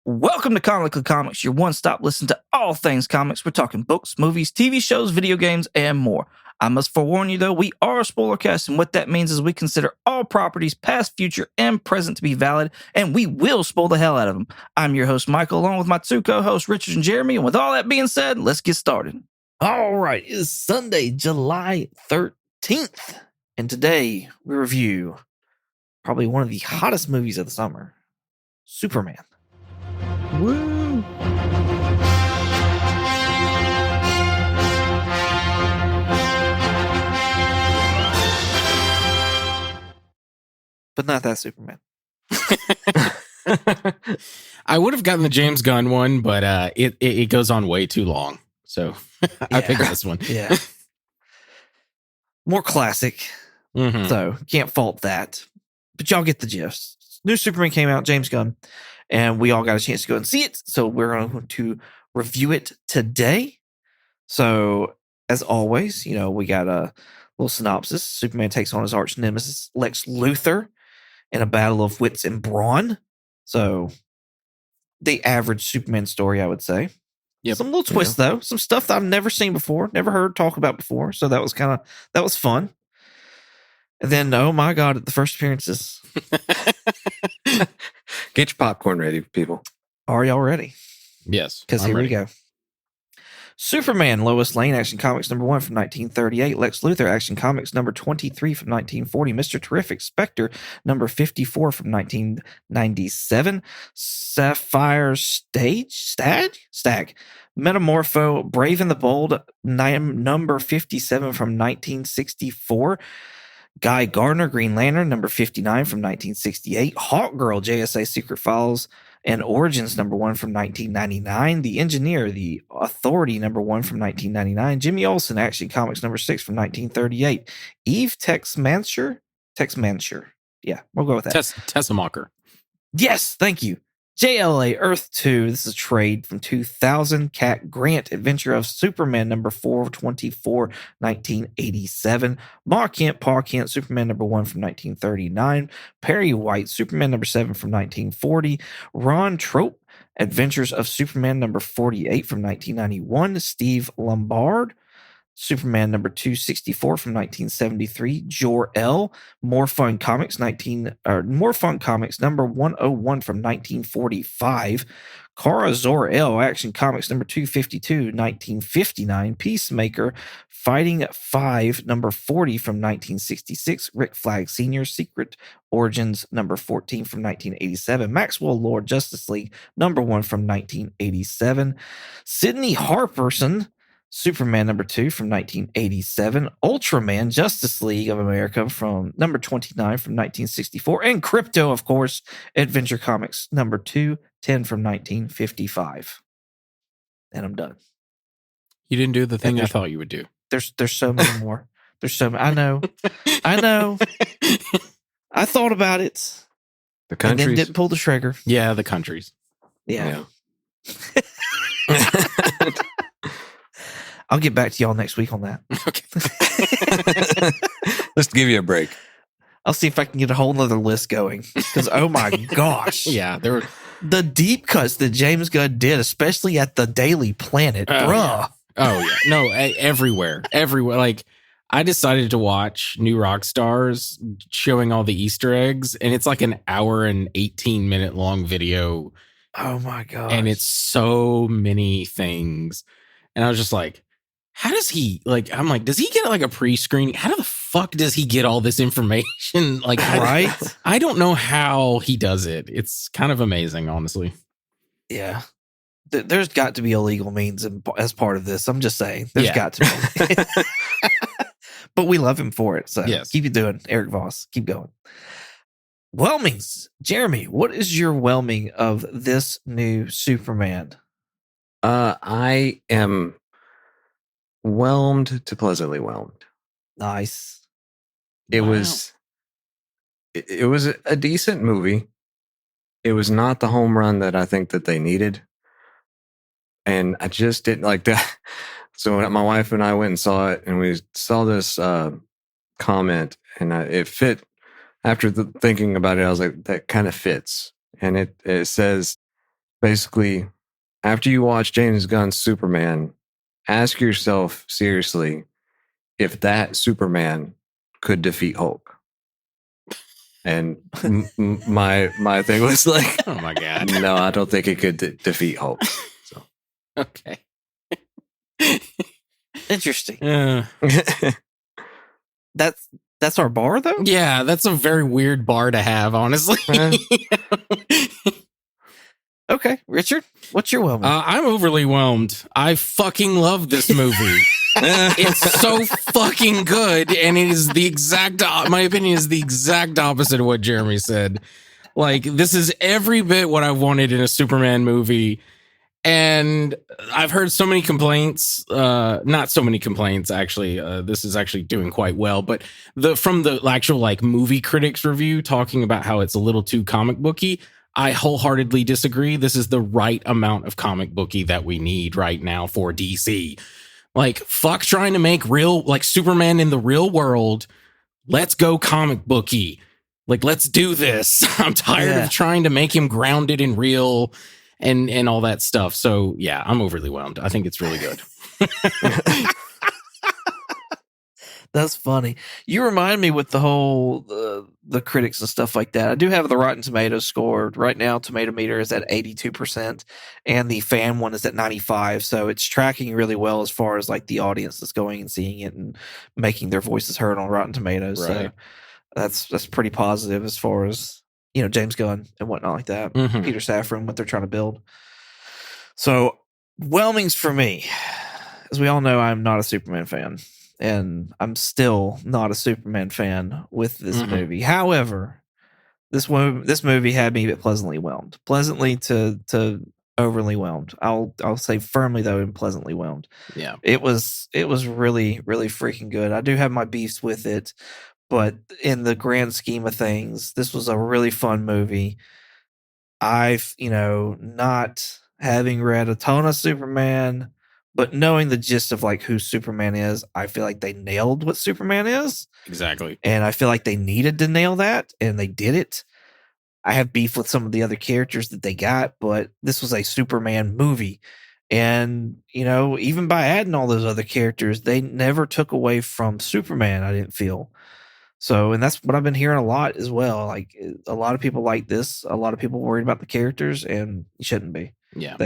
Welcome to Comically Comics, your one-stop listen to all things comics. We're talking books, movies, TV shows, video games, and more. I must forewarn you, though, we are a spoiler cast, and what that means is we consider all properties, past, future, and present, to be valid, and we will spoil the hell out of them. I'm your host, Michael, along with my two co-hosts, Richard and Jeremy, and with all that being said, let's get started. All right, it is Sunday, July 13th, and today we review probably one of the hottest movies of the summer, Superman. Woo! But not that Superman. I would have gotten the James Gunn one, but it goes on way too long. So I picked this one. Yeah. More classic. Mm-hmm. So can't fault that. But y'all get the gist. New Superman came out, James Gunn, and we all got a chance to go and see it. So we're going to review it today. So as always, we got a little synopsis. Superman takes on his arch nemesis, Lex Luthor, in a battle of wits and brawn. So the average Superman story, I would say. Yep. Some little twists, though. Some stuff that I've never seen before, never heard talk about before. So that was fun. And then, oh my God, the first appearances. Get your popcorn ready, people. Are y'all ready? Yes. Because here we go. Superman, Lois Lane, Action Comics #1 from 1938. Lex Luthor, Action Comics #23 from 1940. Mr. Terrific, Spectre, #54 from 1997. Sapphire Stag? Metamorpho, Brave and the Bold, #57 from 1964. Guy Gardner, Green Lantern, #59 from 1968. Hawkgirl, JSA Secret Files and Origins, #1 from 1999. The Engineer, The Authority, #1 from 1999. Jimmy Olsen, Action Comics #6 from 1938. Eve Texmanshire. Yeah, we'll go with that. Tessemacher. Yes, thank you. JLA Earth 2. This is a trade from 2000. Cat Grant, Adventure of Superman #424, 1987. Ma Kent, Pa Kent, Superman #1 from 1939. Perry White, Superman #7 from 1940. Ron Trope, Adventures of Superman #48 from 1991. Steve Lombard, Superman #264 from 1973. Jor-El, More Fun Comics #101 from 1945. Kara Zor-El, Action Comics #252, 1959. Peacemaker, Fighting 5 #40 from 1966. Rick Flag Sr., Secret Origins #14 from 1987. Maxwell Lord, Justice League #1 from 1987. Sidney Harperson, Superman #2 from 1987. Ultraman, Justice League of America from #29 from 1964. And Crypto, of course, Adventure Comics #210 from 1955. And I'm done. You didn't do the thing I thought you would do. There's so many more. There's so many. I know. I thought about it. The countries. And then didn't pull the trigger. Yeah, the countries. Yeah. I'll get back to y'all next week on that. Okay. Let's give you a break. I'll see if I can get a whole nother list going. Because, oh my gosh. Yeah, there were the deep cuts that James Gunn did, especially at the Daily Planet. Bruh. Yeah. Oh, yeah. No, everywhere. Like, I decided to watch New Rockstars showing all the Easter eggs, and it's like an hour and 18-minute long video. Oh my gosh. And it's so many things. And I was just like, how does he, does he get like a pre-screening? How the fuck does he get all this information? Like, right? I don't know how he does it. It's kind of amazing, honestly. Yeah. There's got to be illegal means as part of this. I'm just saying. There's got to be. But we love him for it. So yes. Keep it doing, Eric Voss. Keep going. Whelmings. Jeremy, what is your whelming of this new Superman? I am whelmed to pleasantly whelmed. Nice. It was a decent movie. It was not the home run that I think that they needed. And I just didn't like that. So when my wife and I went and saw it, and we saw this comment, and it fit. After thinking about it, I was like, that kind of fits. And it says, basically, after you watch James Gunn's Superman, ask yourself seriously if that Superman could defeat Hulk. And my thing was like, Oh my god. no, I don't think he could defeat Hulk. So. Okay. Interesting. Uh, That's our bar though. yeah, that's a very weird bar to have, honestly. Okay, Richard, what's your whelming? I'm overly whelmed. I fucking love this movie. It's so fucking good, and it is the exact. My opinion is the exact opposite of what Jeremy said. Like, this is every bit what I wanted in a Superman movie. And I've heard so many complaints, not so many complaints, actually. This is actually doing quite well, but from the actual like movie critics review talking about how it's a little too comic booky, I wholeheartedly disagree. This is the right amount of comic booky that we need right now for DC. Like, fuck trying to make real, like, Superman in the real world. Let's go comic booky. Like, let's do this. I'm tired of trying to make him grounded and real and all that stuff. So yeah, I'm overly whelmed. I think it's really good. That's funny. You remind me with the whole the critics and stuff like that. I do have the Rotten Tomatoes score right now. Tomato meter is at 82%, and the fan one is at 95. So it's tracking really well as far as like the audience that's going and seeing it and making their voices heard on Rotten Tomatoes. Right. So that's pretty positive as far as, you know, James Gunn and whatnot like that. Mhm. Peter Safran, what they're trying to build. So whelmings for me, as we all know, I'm not a Superman fan. And I'm still not a Superman fan with this movie. However, this movie had me pleasantly whelmed, pleasantly to overly whelmed. I'll say firmly though, and pleasantly whelmed. Yeah, It was really really freaking good. I do have my beefs with it, but in the grand scheme of things, this was a really fun movie. I've not having read a ton of Superman, but knowing the gist of like who Superman is, I feel like they nailed what Superman is. exactly. And I feel like they needed to nail that, and they did it. I have beef with some of the other characters that they got, but this was a Superman movie. And, even by adding all those other characters, they never took away from Superman, I didn't feel. So, and that's what I've been hearing a lot as well. Like, a lot of people like this. A lot of people worried about the characters, and you shouldn't be. Yeah,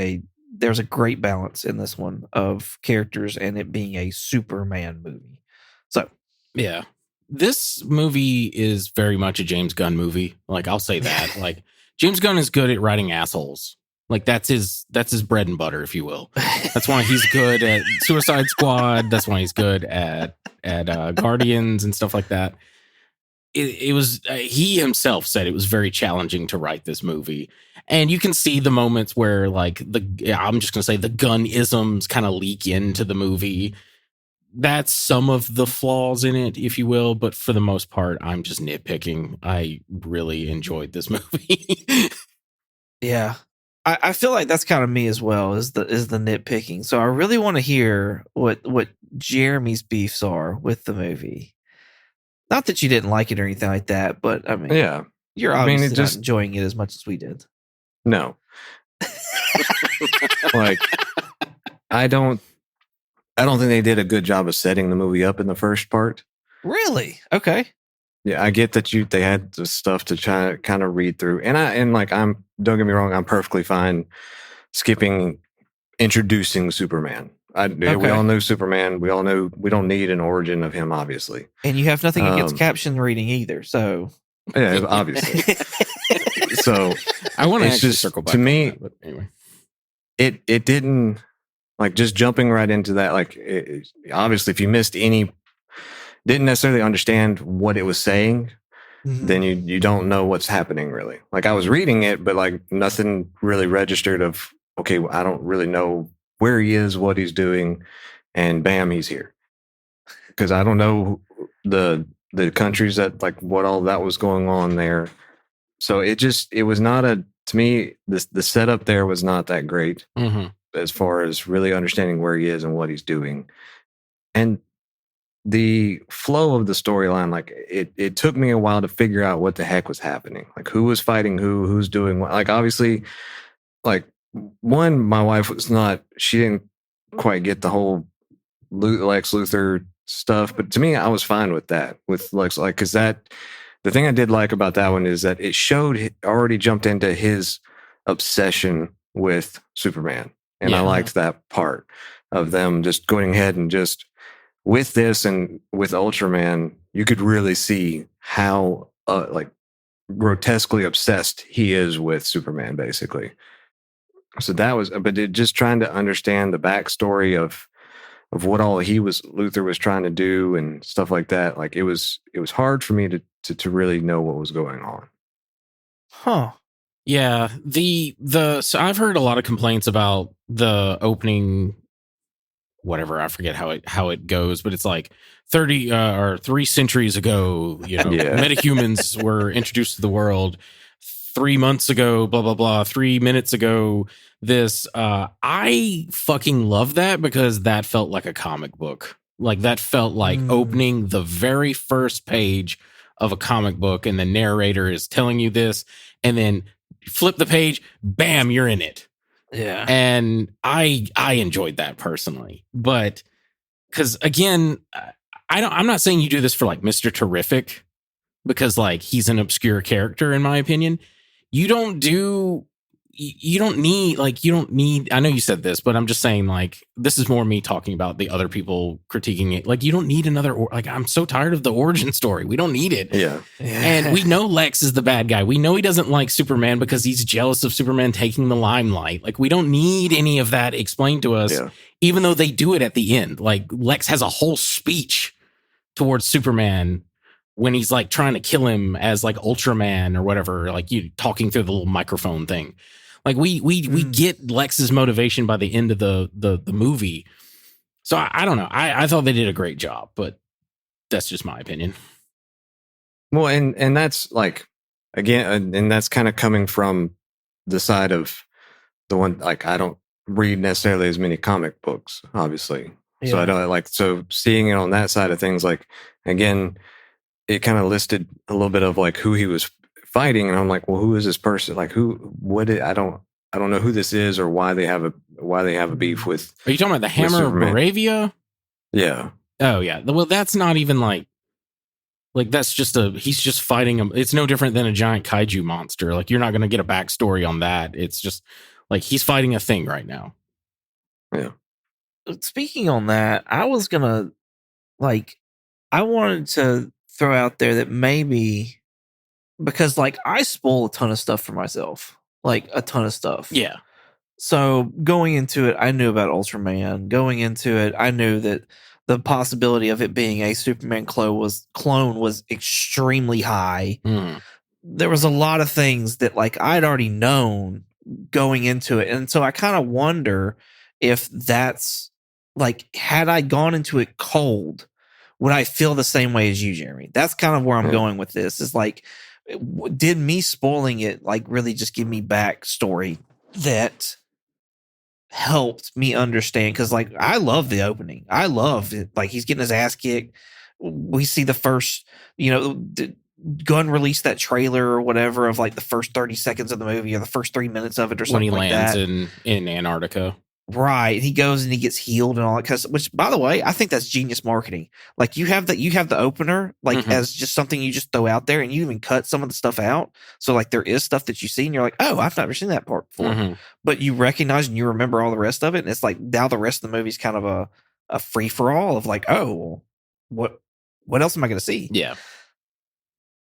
There's a great balance in this one of characters and it being a Superman movie. So, yeah. This movie is very much a James Gunn movie. Like, I'll say that. Like, James Gunn is good at writing assholes. Like, that's his bread and butter, if you will. That's why he's good at Suicide Squad. That's why he's good at Guardians and stuff like that. It was he himself said it was very challenging to write this movie, and you can see the moments where like I'm just gonna say the Gunn isms kind of leak into the movie. That's some of the flaws in it, if you will, but for the most part, I'm just nitpicking. I really enjoyed this movie. yeah, I feel like that's kind of me as well, is the nitpicking. So I really want to hear what Jeremy's beefs are with the movie. Not that you didn't like it or anything like that, but I mean, yeah, you're obviously not enjoying it as much as we did. No. Like, I don't think they did a good job of setting the movie up in the first part. Really? Okay. Yeah, I get that they had the stuff to try to kind of read through, and don't get me wrong, I'm perfectly fine skipping introducing Superman. We all know Superman. We all know we don't need an origin of him, obviously. And you have nothing against caption reading either, so yeah, obviously. So I want to just circle back to me. that, but anyway, it didn't, like, just jumping right into that. Like, obviously, if you missed didn't necessarily understand what it was saying, then you don't know what's happening really. Like, I was reading it, but like nothing really registered of, okay, I don't really know where he is, what he's doing, and bam, he's here. Because I don't know the countries that, like, what all that was going on there. So it was not to me, the setup there was not that great as far as really understanding where he is and what he's doing. And the flow of the storyline, like, it took me a while to figure out what the heck was happening. Like, who was fighting who's doing what. Like, obviously, like, one, my wife was not, she didn't quite get the whole Lex Luthor stuff, but to me, I was fine with that, with Lex, like, because that, the thing I did like about that one is that it showed, already jumped into his obsession with Superman. And I liked that part of them just going ahead and just with this and with Ultraman, you could really see how like grotesquely obsessed he is with Superman, basically. So that was, but just trying to understand the backstory of what all Luthor was trying to do and stuff like that. Like it was hard for me to really know what was going on. Huh. Yeah, so I've heard a lot of complaints about the opening, whatever, I forget how it goes, but it's like 30 or 3 centuries ago, metahumans were introduced to the world. 3 months ago, blah blah blah, 3 minutes ago, this I fucking love that, because that felt like a comic book. Like that felt like opening the very first page of a comic book, and the narrator is telling you this, and then flip the page, bam, you're in it. Yeah. And I enjoyed that personally. But because again, I'm not saying you do this for like Mr. Terrific, because like he's an obscure character in my opinion. You don't need, I know you said this, but I'm just saying, like, this is more me talking about the other people critiquing it. Like, you don't need another, like, I'm so tired of the origin story. We don't need it. Yeah. And we know Lex is the bad guy. We know he doesn't like Superman because he's jealous of Superman taking the limelight. Like, we don't need any of that explained to us, even though they do it at the end. Like, Lex has a whole speech towards Superman when he's like trying to kill him as like Ultraman or whatever, like you talking through the little microphone thing. Like we get Lex's motivation by the end of the movie. So I don't know. I thought they did a great job, but that's just my opinion. Well, and that's like, again, and that's kind of coming from the side of the one, like, I don't read necessarily as many comic books, obviously. Yeah. So I don't like, so seeing it on that side of things, like, again, it kind of listed a little bit of like who he was fighting, and I'm like, well, who is this person? Like, I don't know who this is or why they have a beef with. Are you talking about the Hammer of Baravia? Yeah. Oh yeah. Well, that's not even like that's just he's just fighting him. It's no different than a giant kaiju monster. Like, you're not going to get a backstory on that. It's just like he's fighting a thing right now. Yeah. Speaking on that, I wanted to throw out there that maybe, because like I spoil a ton of stuff for myself, like a ton of stuff. Yeah. So going into it, I knew about Ultraman. Going into it, I knew that the possibility of it being a Superman clone was extremely high. There was a lot of things that like I'd already known going into it. And so I kind of wonder if that's like, had I gone into it cold, would I feel the same way as you, Jeremy? That's kind of where I'm going with this. Is like, did me spoiling it like really just give me backstory that helped me understand? Because like I love the opening. I love it. Like he's getting his ass kicked. We see the first, Gunn released that trailer or whatever of like the first 30 seconds of the movie or the first 3 minutes of it or something like that. When he lands in Antarctica. Right. He goes and he gets healed and all that. Which, by the way, I think that's genius marketing. Like you have the opener, like as just something you just throw out there, and you even cut some of the stuff out. So like there is stuff that you see and you're like, oh, I've never seen that part before. But you recognize and you remember all the rest of it. And it's like now the rest of the movie's kind of a free for all of like, oh, what else am I going to see? Yeah.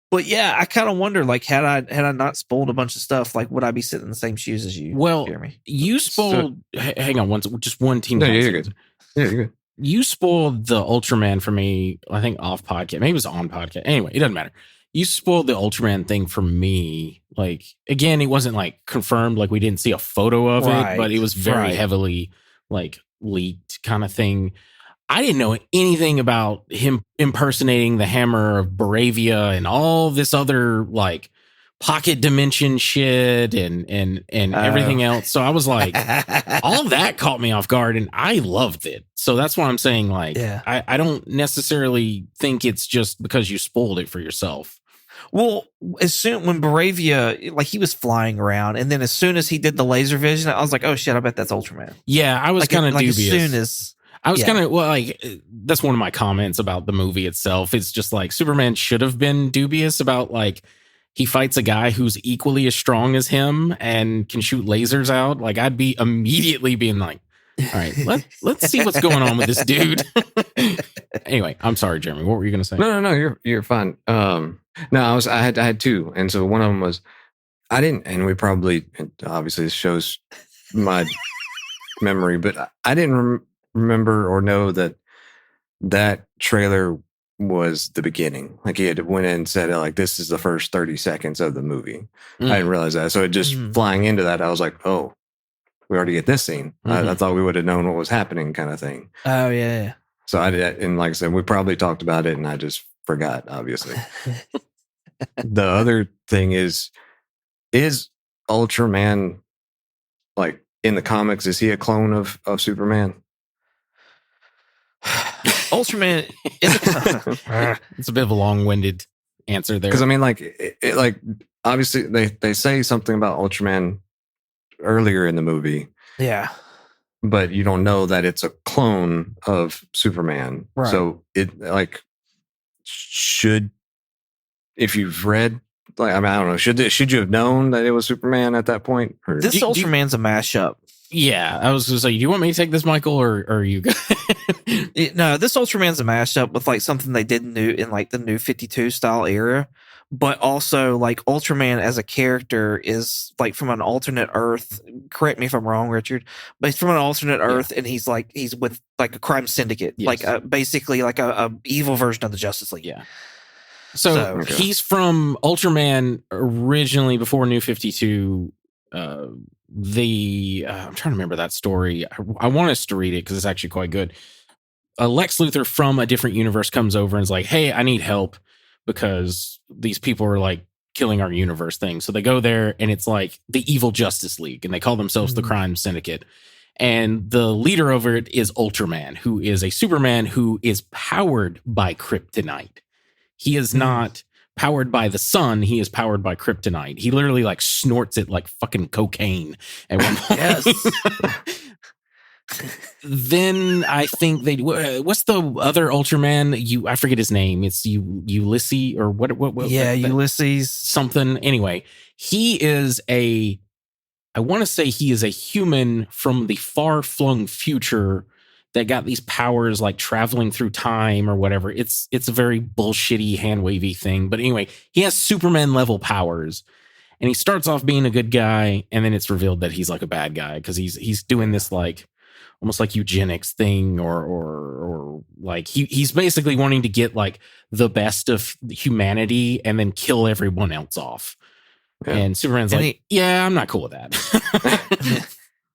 But yeah, I kind of wonder, like, had I not spoiled a bunch of stuff, like, would I be sitting in the same shoes as you? Well, Jeremy? You spoiled. Hang on, just one team. No, you're good. Yeah, you're good. You spoiled the Ultraman for me. I think off podcast. Maybe it was on podcast. Anyway, it doesn't matter. You spoiled the Ultraman thing for me. Like, again, it wasn't like confirmed. Like, we didn't see a photo of it, but it was very heavily like leaked kind of thing. I didn't know anything about him impersonating the Hammer of Baravia and all this other like pocket dimension shit and everything else. So I was like, all that caught me off guard, and I loved it. So that's why I'm saying, like, I don't necessarily think it's just because you spoiled it for yourself. Well, as soon when Bravia, like he was flying around, and then as soon as he did the laser vision, I was like, "Oh shit! I bet that's Ultraman." Yeah, I was Like, kind of like dubious. as soon as I was yeah. kind of that's one of my comments about the movie itself. It's just like Superman should have been dubious about like he fights a guy who's equally as strong as him and can shoot lasers out. Like I'd be immediately being like, all right, let's see what's going on with this dude. Anyway, I'm sorry, Jeremy. What were you going to say? No, you're fine. No, I had two, and so one of them was I didn't, and we probably obviously this shows my memory, but I didn't remember or know that trailer was the beginning. Like he had went in and said like this is the first 30 seconds of the movie. I didn't realize that. So it just flying into that, I was like, oh, we already get this scene. I thought we would have known what was happening, kind of thing. Oh yeah. So I did, and like I said, we probably talked about it, and I just forgot. Obviously, the other thing is Ultraman like in the comics? Is he a clone of Superman? Ultraman It's a bit of a long-winded answer there. Because I mean, like, like obviously they say something about Ultraman earlier in the movie, yeah. but you don't know that it's a clone of Superman. Right. So it like should, if you've read, like, I mean, I don't know, should you have known that it was Superman at that point? Or? This Ultraman's a mashup. Yeah, I was going to say, do you want me to take this, Michael, or you? No, this Ultraman's a mashup with like something they did new in like the New 52 style era, but also like Ultraman as a character is like from an alternate Earth. Correct me if I'm wrong, Richard, but he's from an alternate Earth, and he's with like a crime syndicate, Yes. like basically like a evil version of the Justice League. Yeah. So he's from Ultraman originally before New 52. I'm trying to remember that story. I want us to read it because it's actually quite good. Lex Luthor from a different universe comes over and is like, hey, I need help because these people are like killing our universe thing. So they go there and it's like the evil Justice League, and they call themselves the Crime Syndicate. And the leader over it is Ultraman, who is a Superman who is powered by kryptonite. He is not powered by the sun. He is powered by kryptonite. He literally like snorts it like fucking cocaine at one point. Yes. Then I think what's the other Ultraman? I forget his name. It's Ulysses or what? Yeah, Ulysses something. Anyway, he is I want to say he is a human from the far-flung future that got these powers like traveling through time or whatever. It's a very bullshitty hand-wavy thing. But anyway, he has Superman level powers. And he starts off being a good guy, and then it's revealed that he's like a bad guy because he's doing this like almost like eugenics thing or like he's basically wanting to get like the best of humanity and then kill everyone else off. Yeah. And Superman's yeah, I'm not cool with that.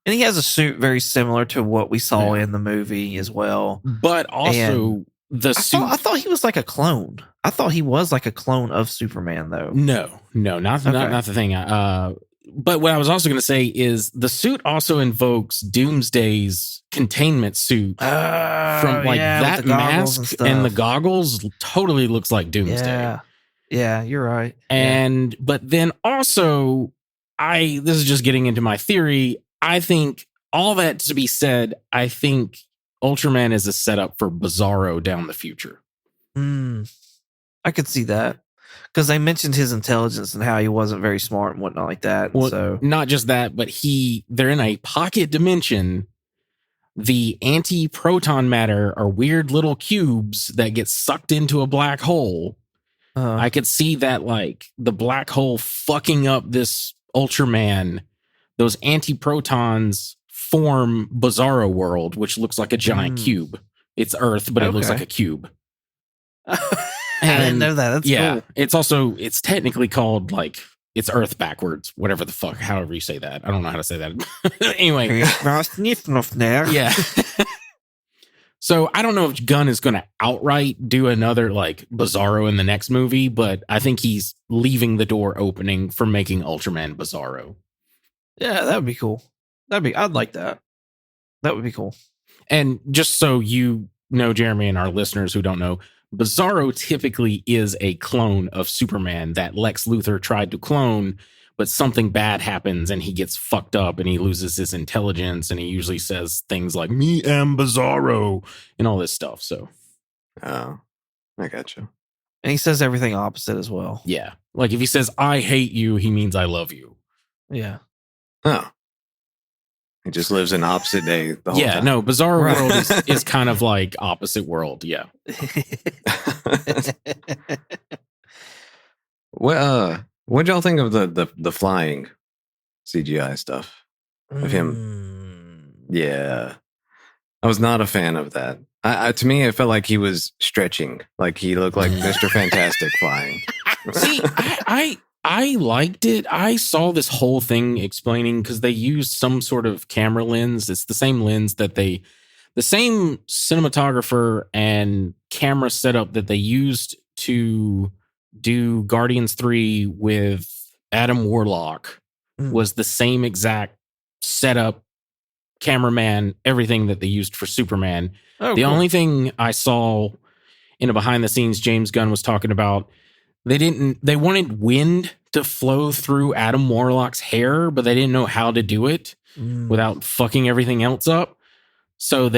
And he has a suit very similar to what we saw in the movie as well. But also the suit. I thought he was like a clone. I thought he was like a clone of Superman, though. No, not the thing. But what I was also going to say is the suit also invokes Doomsday's containment suit from like that mask and the goggles totally looks like Doomsday. Yeah, you're right. And but then also this is just getting into my theory. I think all that to be said, I think Ultraman is a setup for Bizarro down the future. I could see that. Because they mentioned his intelligence and how he wasn't very smart and whatnot like that. Well, so not just that, but they're in a pocket dimension. The anti-proton matter are weird little cubes that get sucked into a black hole. I could see that like the black hole fucking up this Ultraman. Those anti-protons form Bizarro World, which looks like a giant cube. It's Earth, but it looks like a cube. I didn't know that. That's cool. It's technically called like it's Earth backwards, whatever the fuck, however you say that. I don't know how to say that. Anyway. Yeah. So I don't know if Gunn is going to outright do another like Bizarro in the next movie, but I think he's leaving the door opening for making Ultraman Bizarro. Yeah, that would be cool. I'd like that. That would be cool. And just so you know, Jeremy, and our listeners who don't know, Bizarro typically is a clone of Superman that Lex Luthor tried to clone, but something bad happens and he gets fucked up and he loses his intelligence, and he usually says things like "Me am Bizarro" and all this stuff. So, Oh, I got you. And he says everything opposite as well. yeah, like if he says "I hate you," he means "I love you." Yeah. Oh, he just lives in opposite day the whole Yeah, time. no, Bizarro Right. World is kind of like opposite world. Yeah. What'd y'all think of the flying CGI stuff of him? Yeah, I was not a fan of that. To me, it felt like he was stretching, like he looked like Mr. Fantastic flying. See, I liked it. I saw this whole thing explaining because they used some sort of camera lens. It's the same lens that the same cinematographer and camera setup that they used to do Guardians 3 with Adam Warlock was the same exact setup, cameraman, everything that they used for Superman. Oh, The cool. only thing I saw in a behind the scenes James Gunn was talking about, they wanted wind to flow through Adam Warlock's hair, but they didn't know how to do it without fucking everything else up. So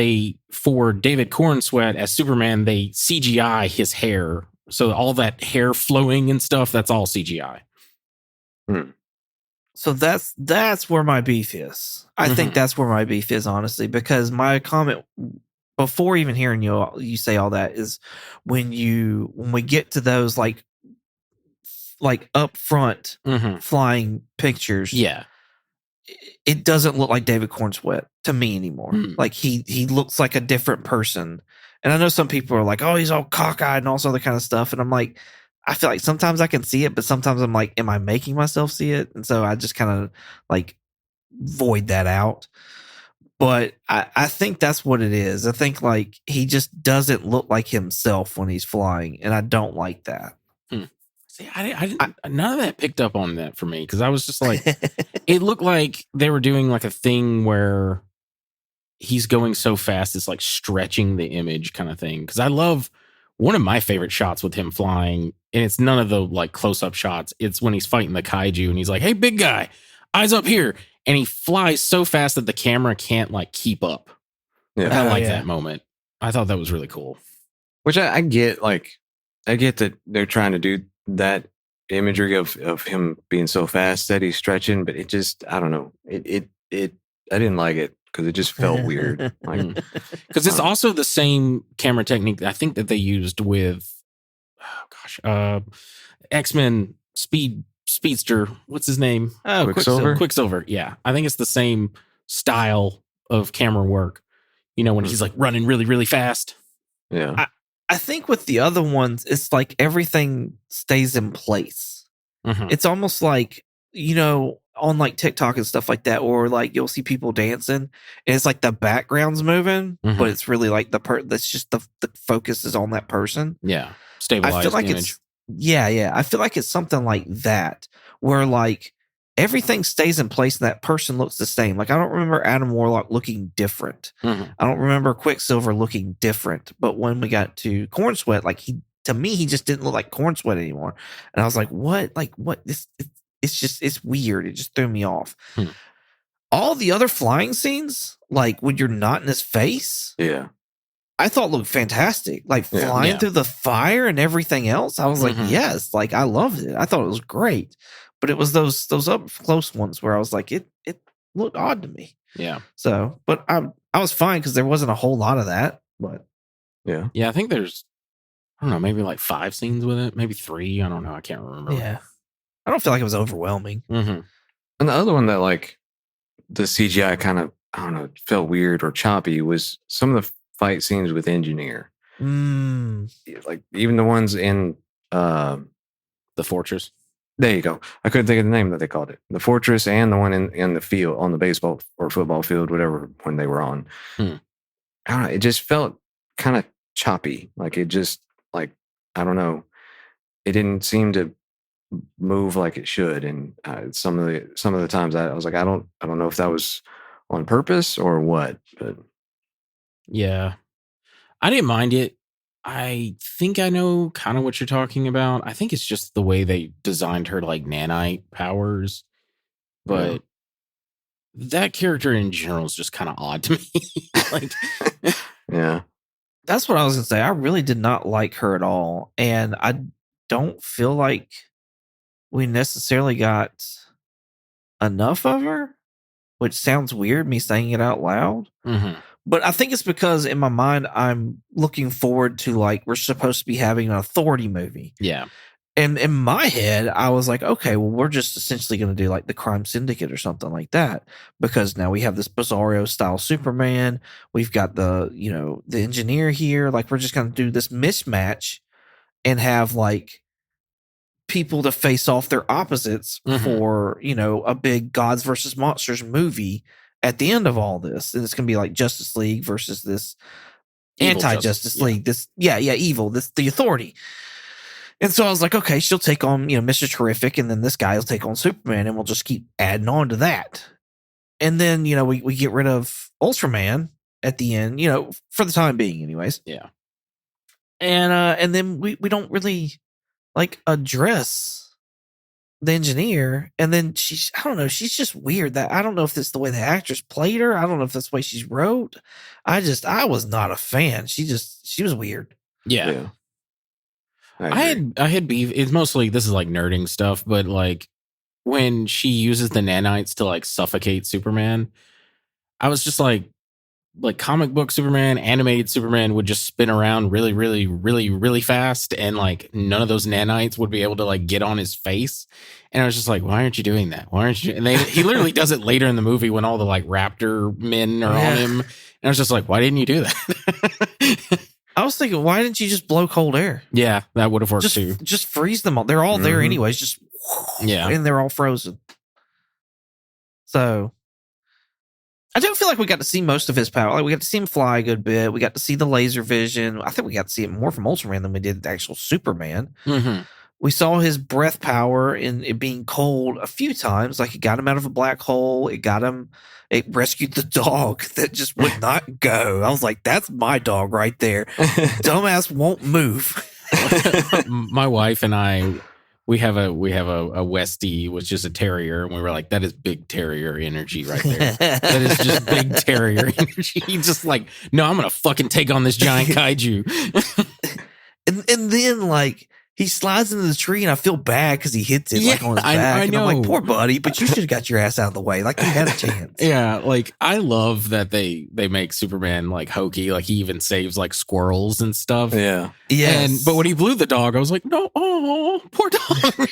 for David Cornsweet as Superman, they CGI his hair. So all that hair flowing and stuff, that's all CGI. So that's where my beef is. I think that's where my beef is, honestly, because my comment before even hearing you say all that is when we get to those like up front flying pictures. Yeah. It doesn't look like David Cornsweet to me anymore. Like he looks like a different person. And I know some people are like, oh, he's all cockeyed and all this other kind of stuff. And I'm like, I feel like sometimes I can see it, but sometimes I'm like, am I making myself see it? And so I just kind of like void that out. But I think that's what it is. I think like he just doesn't look like himself when he's flying. And I don't like that. See, I didn't, none of that picked up on that for me because I was just like, it looked like they were doing like a thing where he's going so fast, it's like stretching the image kind of thing. Because I love one of my favorite shots with him flying, and it's none of the like close up shots. It's when he's fighting the kaiju and he's like, "Hey, big guy, eyes up here," and he flies so fast that the camera can't like keep up. Yeah, I like that moment. I thought that was really cool. Which I get, like, I get that they're trying to do that imagery of him being so fast that he's stretching, but it just, I don't know. I didn't like it because it just felt weird. Like, because it's also the same camera technique I think that they used with, X-Men Speedster. What's his name? Oh, Quicksilver? Quicksilver. Yeah, I think it's the same style of camera work. You know, when he's like running really, really fast. Yeah. I think with the other ones, it's like everything stays in place. It's almost like, you know, on like TikTok and stuff like that, or like you'll see people dancing and it's like the background's moving, but it's really like that's just the focus is on that person. Yeah. Stabilized I feel like image. I feel like it's something like that where like everything stays in place and that person looks the same. Like I don't remember Adam Warlock looking different. I don't remember Quicksilver looking different. But when we got to Cornsweet, like to me, he just didn't look like Cornsweet anymore. And I was like, what? Like what? It's weird. It just threw me off. All the other flying scenes, like when you're not in his face, Yeah. I thought looked fantastic. Like flying through the fire and everything else. I was like, yes, like I loved it. I thought it was great. But it was those up close ones where I was like, it looked odd to me. Yeah. So, but I was fine because there wasn't a whole lot of that. But Yeah. Yeah, I think there's, I don't know, maybe like 5 scenes with it, maybe 3. I don't know. I can't remember. yeah, I don't feel like it was overwhelming. And the other one that like the CGI kind of, I don't know, felt weird or choppy was some of the fight scenes with Engineer. Like even the ones in The Fortress. there you go. I couldn't think of the name that they called it. The Fortress and the one in the field, on the baseball or football field, whatever one they were on. I don't know. It just felt kind of choppy. Like it just, like, I don't know. It didn't seem to move like it should. And some of the times I was like, I don't know if that was on purpose or what. But Yeah. I didn't mind it. I think I know kind of what you're talking about. I think it's just the way they designed her like nanite powers, but that character in general is just kind of odd to me. Like, Yeah. That's what I was gonna say. I really did not like her at all, and I don't feel like we necessarily got enough of her, which sounds weird me saying it out loud. mhm. But I think it's because in my mind I'm looking forward to, like, we're supposed to be having an authority movie. Yeah. And in my head, I was like, okay, well, we're just essentially going to do like the Crime Syndicate or something like that, because now we have this Bizarro style Superman. We've got the, the engineer here. Like, we're just going to do this mismatch and have like people to face off their opposites Mhm. for, a big Gods versus Monsters movie at the end of all this. And it's going to be like Justice League versus this Evil anti-Justice Justice, yeah. League. This, evil, the authority. And so I was like, okay, she'll take on, Mr. Terrific, and then this guy will take on Superman, and we'll just keep adding on to that. And then, we get rid of Ultraman at the end, for the time being, anyways. Yeah. And then we don't really like address the engineer. And then I don't know, she's just weird. That I don't know if this is the way the actress played her. I don't know if that's the way she's wrote. I was not a fan. She was weird. Yeah. I I had beef. It's mostly, this is like nerding stuff, but like when she uses the nanites to like suffocate Superman, I was just like comic book Superman, animated Superman would just spin around really, really, really, really fast, and like none of those nanites would be able to like get on his face. And I was just like, why aren't you doing that? Why aren't you? And he literally does it later in the movie when all the like raptor men are on him. And I was just like, why didn't you do that? I was thinking, why didn't you just blow cold air? Yeah, that would have worked too. Just freeze them all. They're all there Mhm. anyways. Just Yeah. and they're all frozen. So I don't feel like we got to see most of his power. Like, we got to see him fly a good bit. We got to see the laser vision. I think we got to see it more from Ultraman than we did the actual Superman. Mm-hmm. We saw his breath power in it being cold a few times. Like, it got him out of a black hole. It rescued the dog that just would not go. I was like, that's my dog right there. Dumbass won't move. My wife and I, we have a Westie, which is a terrier, and we were like, that is big terrier energy right there. That is just big terrier energy. He's just like, no, I'm gonna fucking take on this giant kaiju. and then like he slides into the tree, and I feel bad because he hits it like on his I back. And I'm like, know. poor buddy, but you should have got your ass out of the way. Like, you had a chance. Yeah, like I love that they make Superman like hokey. Like he even saves like squirrels and stuff. Yeah. Yes. But when he blew the dog, I was like, no, oh, poor dog.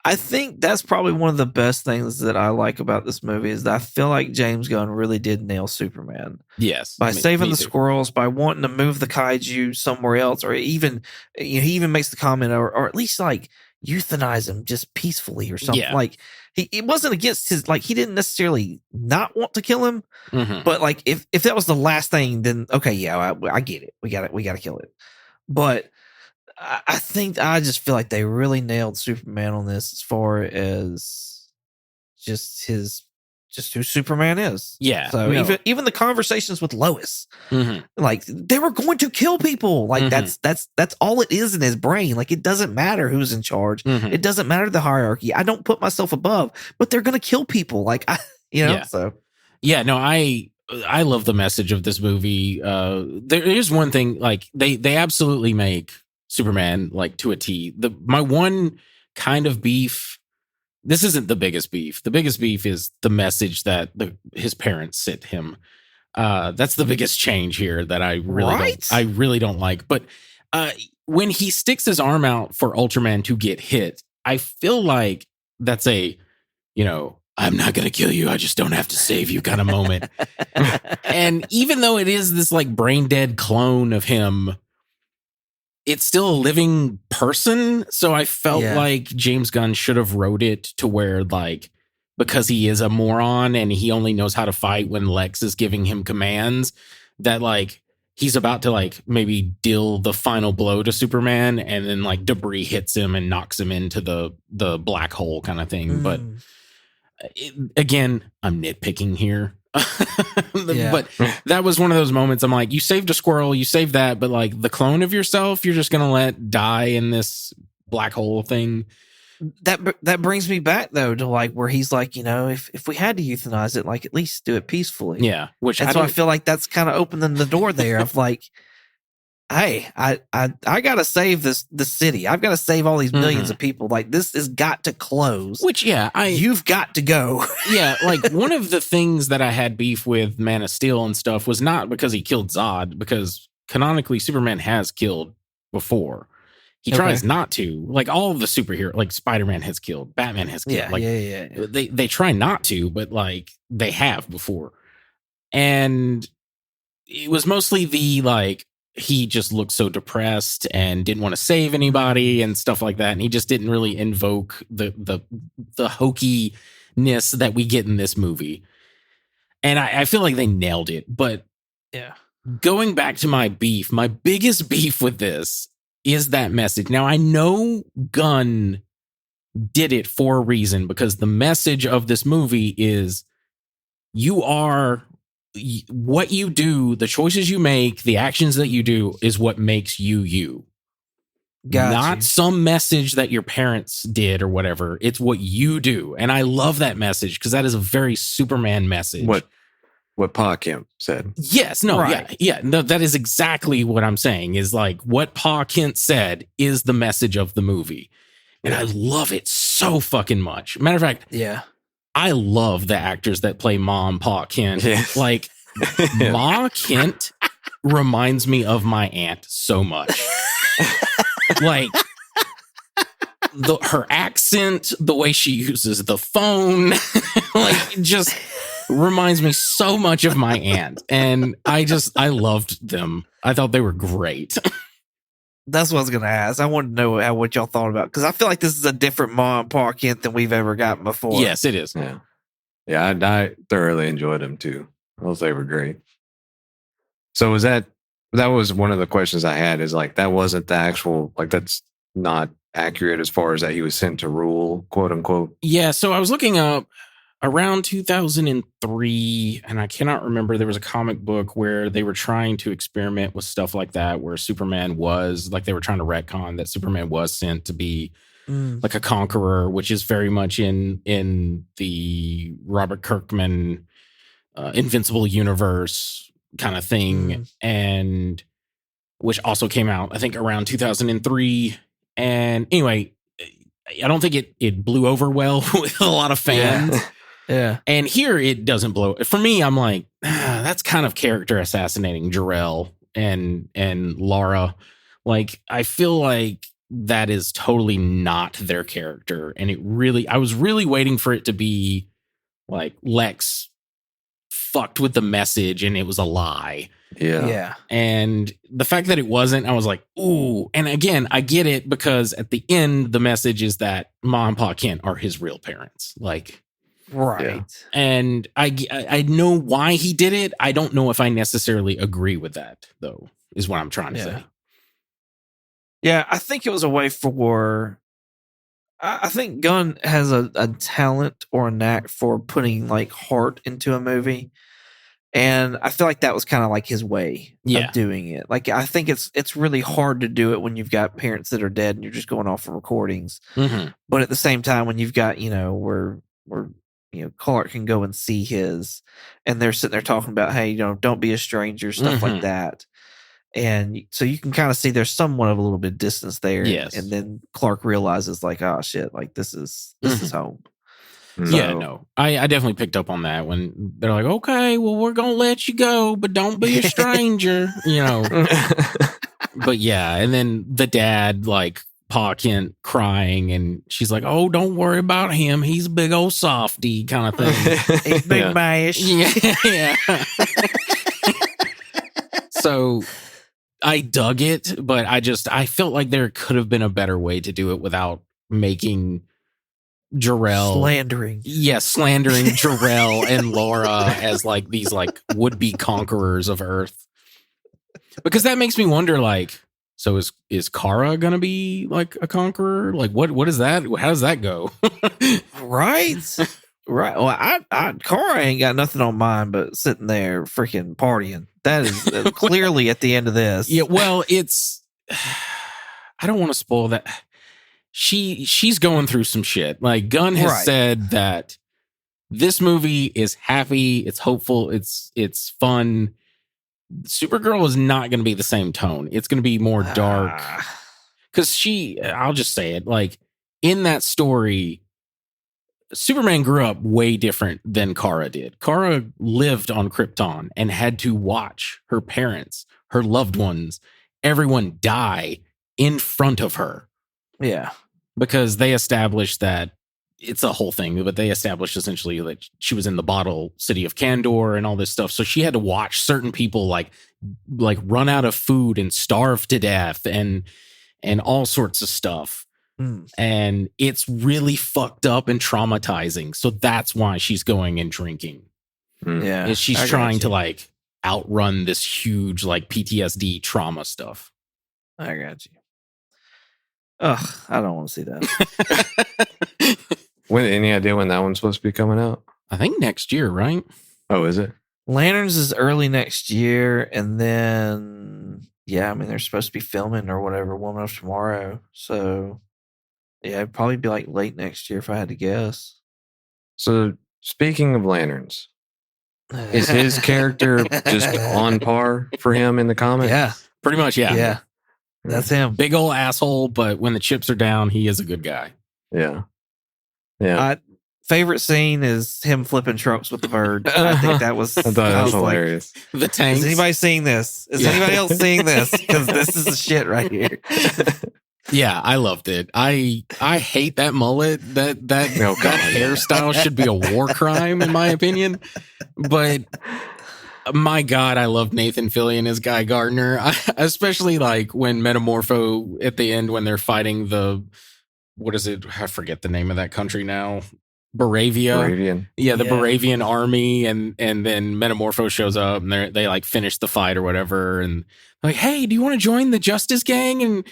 I think that's probably one of the best things that I like about this movie is that I feel like James Gunn really did nail Superman Yes, by saving me the too. squirrels, by wanting to move the kaiju somewhere else, or even he even makes the comment, or at least like euthanize him just peacefully or something. Yeah. Like it wasn't against his, like he didn't necessarily not want to kill him, Mhm. but like if that was the last thing, then okay, yeah, I get it. We got to kill it, but. I think I just feel like they really nailed Superman on this as far as just who Superman is. Yeah. So no. even the conversations with Lois, Mhm. like they were going to kill people. Like Mhm. that's all it is in his brain. Like it doesn't matter who's in charge. Mhm. It doesn't matter the hierarchy. I don't put myself above, but they're going to kill people. Like Yeah. So Yeah, no, I love the message of this movie. There is one thing, like they absolutely make Superman like to a T. My one kind of beef. This isn't the biggest beef. The biggest beef is the message that his parents sent him. That's the biggest change here that I really don't like. But when he sticks his arm out for Ultraman to get hit, I feel like that's a, I'm not going to kill you. I just don't have to save you kind of moment. And even though it is this like brain dead clone of him, it's still a living person. So I felt like James Gunn should have wrote it to where, like, because he is a moron and he only knows how to fight when Lex is giving him commands, that like he's about to like maybe deal the final blow to Superman, and then like debris hits him and knocks him into the black hole kind of thing. But again, I'm nitpicking here. Yeah. But that was one of those moments. I'm like, you saved a squirrel, you saved that, but like the clone of yourself, you're just gonna let die in this black hole thing. That brings me back though to like where he's like, if we had to euthanize it, like at least do it peacefully. Yeah, which And so I feel like that's kind of opening the door there of like, hey, I gotta save the city. I've got to save all these 1000000s of people. Like this has got to close. which You've got to go. yeah, like one of the things that I had beef with Man of Steel and stuff was not because he killed Zod, because canonically Superman has killed before. He tries not to. Like all of the superhero, like Spider-Man has killed, Batman has killed. Yeah, like yeah. they try not to, but like they have before. And it was mostly the like he just looked so depressed and didn't want to save anybody and stuff like that. And he just didn't really invoke the hokiness that we get in this movie. And I feel like they nailed it. But Yeah. going back to my biggest beef with this is that message. Now, I know Gunn did it for a reason, because the message of this movie is you are what you do, the choices you make, the actions that you do is what makes you. Not some message that your parents did or whatever. It's what you do. And I love that message because that is a very Superman message. What Pa Kent said. Yes, no, Right. yeah. No, that is exactly what I'm saying, is like what Pa Kent said is the message of the movie. And I love it so fucking much. Matter of fact, Yeah. I love the actors that play Ma and Pa Kent. Yes. Like, Ma Kent reminds me of my aunt so much. Like, her accent, the way she uses the phone, like, just reminds me so much of my aunt. And I loved them. I thought they were great. That's what I was going to ask. I wanted to know what y'all thought about, because I feel like this is a different Ma and Pa Kent than we've ever gotten before. Yes, it is. Yeah, I thoroughly enjoyed them too. They were great. So that was one of the questions I had, is like, that wasn't the actual, like, that's not accurate as far as that he was sent to rule, quote unquote. Yeah, so I was looking up around 2003, and I cannot remember, there was a comic book where they were trying to experiment with stuff like that, where Superman was, like, they were trying to retcon that Superman was sent to be like a conqueror, which is very much in the Robert Kirkman Invincible universe kind of thing, and which also came out, I think, around 2003. And anyway, I don't think it blew over well with a lot of fans. Yeah. And here it doesn't blow. For me, I'm like, that's kind of character assassinating Jor-El and Lara. Like, I feel like that is totally not their character. And I was really waiting for it to be like Lex fucked with the message and it was a lie. Yeah. And the fact that it wasn't, I was like, ooh. And again, I get it, because at the end, the message is that Ma and Pa Kent are his real parents. Like, Right. Yeah. and I know why he did it. I don't know if I necessarily agree with that, though, is what I'm trying to say. Yeah, I think it was a way for. I think Gunn has a talent or a knack for putting like heart into a movie, and I feel like that was kind of like his way of doing it. Like, I think it's really hard to do it when you've got parents that are dead and you're just going off of recordings. Mm-hmm. But at the same time, when you've got where Clark can go and see his, and they're sitting there talking about, hey, don't be a stranger, stuff like that. And so you can kind of see there's somewhat of a little bit of distance there. Yes. And then Clark realizes, like, oh shit, like this is home. Yeah, no, I definitely picked up on that when they're like, okay, well, we're going to let you go, but don't be a stranger, But yeah, and then the dad, like, Pa Kent crying, and she's like, oh, don't worry about him. He's a big old softy kind of thing. He's big mash. Yeah. So I dug it, but I felt like there could have been a better way to do it without making Jor-El Slandering. Yes, slandering Jor-El and Laura as like these like would-be conquerors of Earth. Because that makes me wonder, like, so is Kara gonna be like a conqueror? Like, what is that? How does that go? Right? Right. Well, Cora ain't got nothing on mine but sitting there freaking partying. That is clearly at the end of this. Yeah, well, it's I don't want to spoil that. She's going through some shit. Like Gunn has Right. said that this movie is happy, it's hopeful, it's fun. Supergirl is not going to be the same tone. It's going to be more dark. Because I'll just say it, like in that story, Superman grew up way different than Kara did. Kara lived on Krypton and had to watch her parents, her loved ones, everyone die in front of her. Yeah. Because they established that it's a whole thing, but they established essentially that she was in the bottle city of Kandor and all this stuff. So she had to watch certain people like run out of food and starve to death and all sorts of stuff. And it's really fucked up and traumatizing. So that's why she's going and drinking. Yeah. Is she's trying to like outrun this huge like PTSD trauma stuff. I got you. Ugh, I don't want to see that. Any idea when that one's supposed to be coming out? I think next year, right? Oh, is it? Lanterns is early next year, and then yeah, I mean they're supposed to be filming or whatever Woman of Tomorrow. So yeah, it'd probably be like late next year if I had to guess. So speaking of lanterns, is his character just on par for him in the comics? Yeah, Pretty much, yeah. yeah, that's him. Big old asshole, but when the chips are down, he is a good guy. Yeah. Yeah. Favorite scene is him flipping trucks with the bird. I think that was. I thought that was like, hilarious. The tanks. Is anybody seeing this? Is anybody else seeing this? Because this is the shit right here. Yeah, I loved it. I hate that mullet. That Oh, God. that hairstyle should be a war crime, in my opinion. But my God, I love Nathan Fillion as Guy Gardner, especially like when Metamorpho at the end when they're fighting what is it? I forget the name of that country now. Baravia. Moravian. Yeah, the Yeah. Baravian army, and then Metamorpho shows up, and they like finish the fight or whatever, and like, hey, do you want to join the Justice Gang?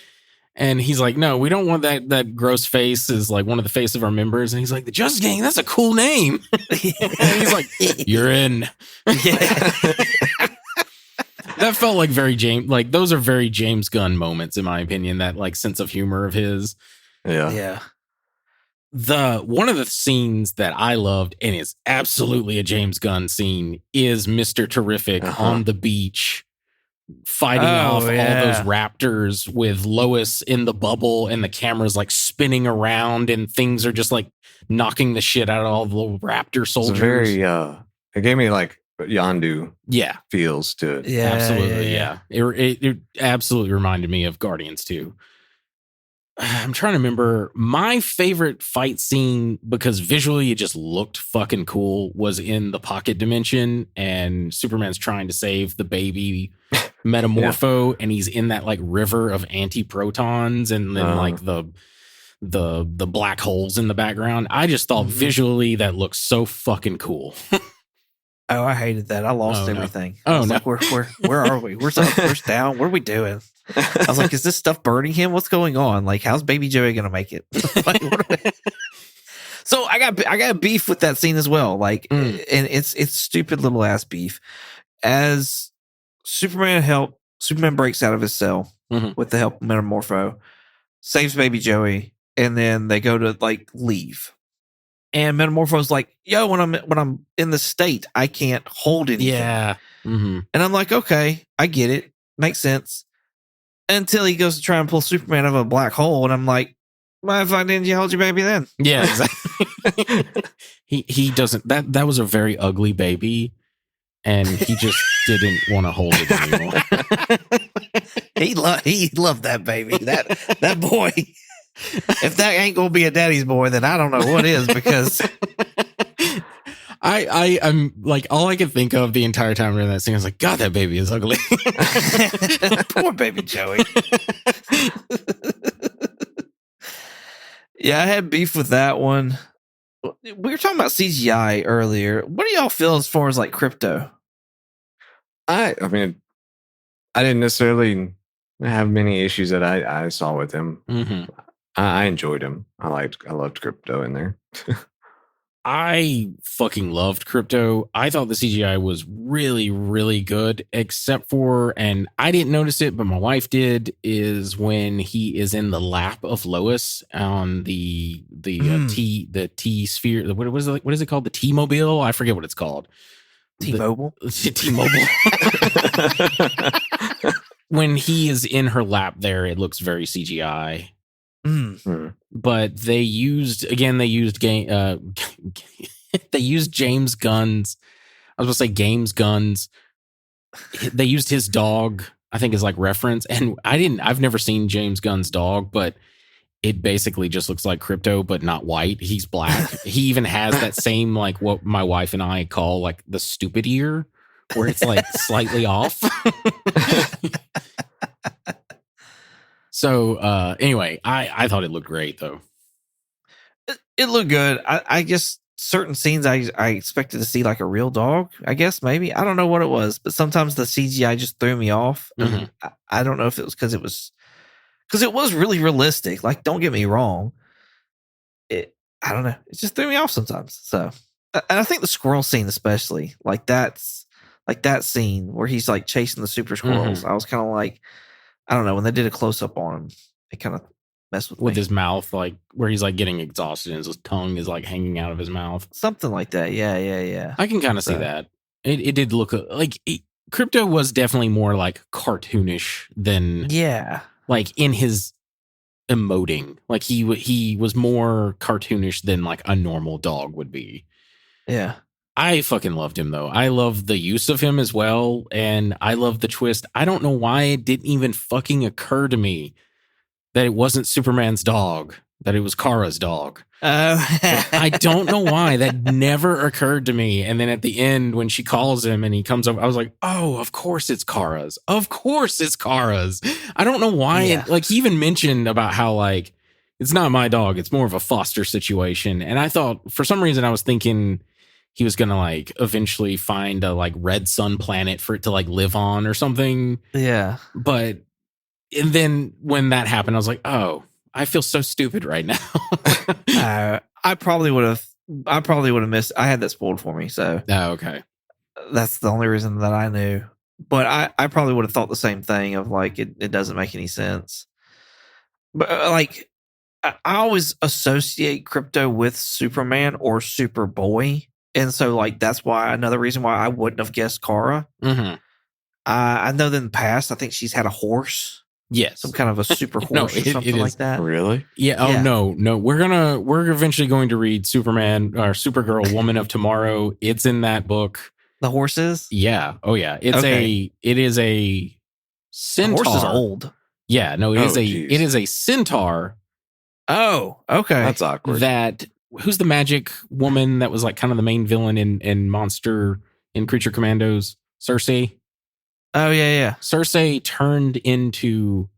And he's like, no, we don't want that gross face is like one of the face of our members, and he's like, the Justice Gang, that's a cool name. And he's like, you're in. Yeah. That felt like very James, like those are very James Gunn moments, in my opinion. That like sense of humor of his. Yeah. Yeah. One of the scenes that I loved, and is absolutely a James Gunn scene, is Mr. Terrific on the beach fighting off all those raptors with Lois in the bubble, and the camera's like spinning around, and things are just like knocking the shit out of all the raptor soldiers. It's very it gave me like Yondu feels to it. Yeah. Absolutely, yeah. It absolutely reminded me of Guardians 2. I'm trying to remember my favorite fight scene, because visually it just looked fucking cool, was in the Pocket Dimension, and Superman's trying to save the baby Metamorpho, and he's in that like river of anti-protons, and then like the black holes in the background. I just thought visually that looks so fucking cool. Oh, I hated that. I lost Oh, no. everything. Oh, I was no. like, where are we? Where's up? Where's down? What are we doing? I was like, is this stuff burning him? What's going on? Like, how's Baby Joey gonna make it? Like, so I got beef with that scene as well. Like, and it's stupid little ass beef. As Superman breaks out of his cell with the help of Metamorpho, saves Baby Joey, and then they go to like leave. And Metamorpho's like, yo, when I'm in the state, I can't hold anything. Yeah. Mm-hmm. And I'm like, okay, I get it. Makes sense. Until he goes to try and pull Superman out of a black hole. And I'm like, why the fuck didn't you hold your baby then? Yeah, exactly. he doesn't, that was a very ugly baby, and he just didn't want to hold it anymore. He loved that baby. That boy. If that ain't gonna be a daddy's boy, then I don't know what is, because I'm like, all I could think of the entire time during that scene was like, God, that baby is ugly. poor Baby Joey. Yeah, I had beef with that one. We were talking about CGI earlier. What do y'all feel as far as like Crypto? I mean, I didn't necessarily have many issues that I saw with him. Mm-hmm. I enjoyed him. I loved Crypto in there. I fucking loved Crypto. I thought the CGI was really, really good, except for, and I didn't notice it, but my wife did, is when he is in the lap of Lois on the T sphere. What is it called? The T-Mobile? I forget what it's called. T-Mobile. T-Mobile. When he is in her lap there, it looks very CGI. But they used they used James Gunn's, I was going to say James Gunn's, they used his dog, I think, as like reference. And I've never seen James Gunn's dog, but it basically just looks like Crypto, but not white. He's black. He even has that same, like what my wife and I call like the stupid ear, where it's like slightly off. So anyway, I thought it looked great though. It looked good. I guess certain scenes I expected to see like a real dog. I guess maybe, I don't know what it was, but sometimes the CGI just threw me off. And I don't know if it was because it was really realistic. Like, don't get me wrong. I don't know. It just threw me off sometimes. So, and I think the squirrel scene especially, like that scene where he's like chasing the super squirrels. I was kind of like, I don't know, when they did a close up on him, it kind of messed with me. His mouth, like where he's like getting exhausted and his tongue is like hanging out of his mouth. Something like that. Yeah. I can kind of see that. It did look like Crypto was definitely more like cartoonish than like in his emoting. Like he was more cartoonish than like a normal dog would be. Yeah. I fucking loved him though. I love the use of him as well, and I love the twist. I don't know why it didn't even fucking occur to me that it wasn't Superman's dog, that it was Kara's dog. I don't know why that never occurred to me. And then at the end, when she calls him and he comes over, I was like, "Oh, of course it's Kara's. Of course it's Kara's." I don't know why. Like he even mentioned about how like it's not my dog; it's more of a foster situation. And I thought for some reason I was thinking he was gonna like eventually find a like red sun planet for it to like live on or something. Yeah. But and then when that happened, I was like, oh, I feel so stupid right now. I probably would have missed. I had that spoiled for me, so okay. That's the only reason that I knew. But I probably would have thought the same thing of like it doesn't make any sense. But like I always associate Crypto with Superman or Superboy. And so, like, that's why another reason why I wouldn't have guessed Kara. I know that in the past, I think she's had a horse. Yes. Some kind of a super horse or something like that. Really? Yeah. Oh, yeah. No. We're eventually going to read Superman or Supergirl Woman of Tomorrow. It's in that book. The horses? Yeah. Oh, yeah. It is a centaur. The horse is old. Yeah. No, it is a centaur. Oh, okay. That's awkward. Who's the magic woman that was like kind of the main villain in Creature Commandos? Cersei. Oh, yeah. Cersei turned into,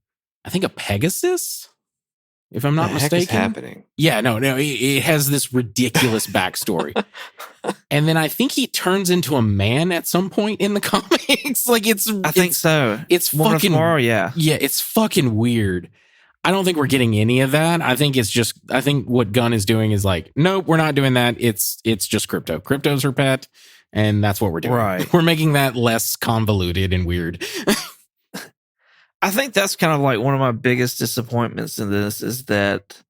I think, a Pegasus, if I'm not mistaken. What is happening? Yeah, no, it has this ridiculous backstory. And then I think he turns into a man at some point in the comics. Like I think so. It's Woman fucking of Tomorrow, yeah. Yeah, it's fucking weird. I don't think we're getting any of that. I think what Gunn is doing is like, nope, we're not doing that. It's just Crypto. Crypto's her pet, and that's what we're doing. Right. We're making that less convoluted and weird. I think that's kind of like one of my biggest disappointments in this is that,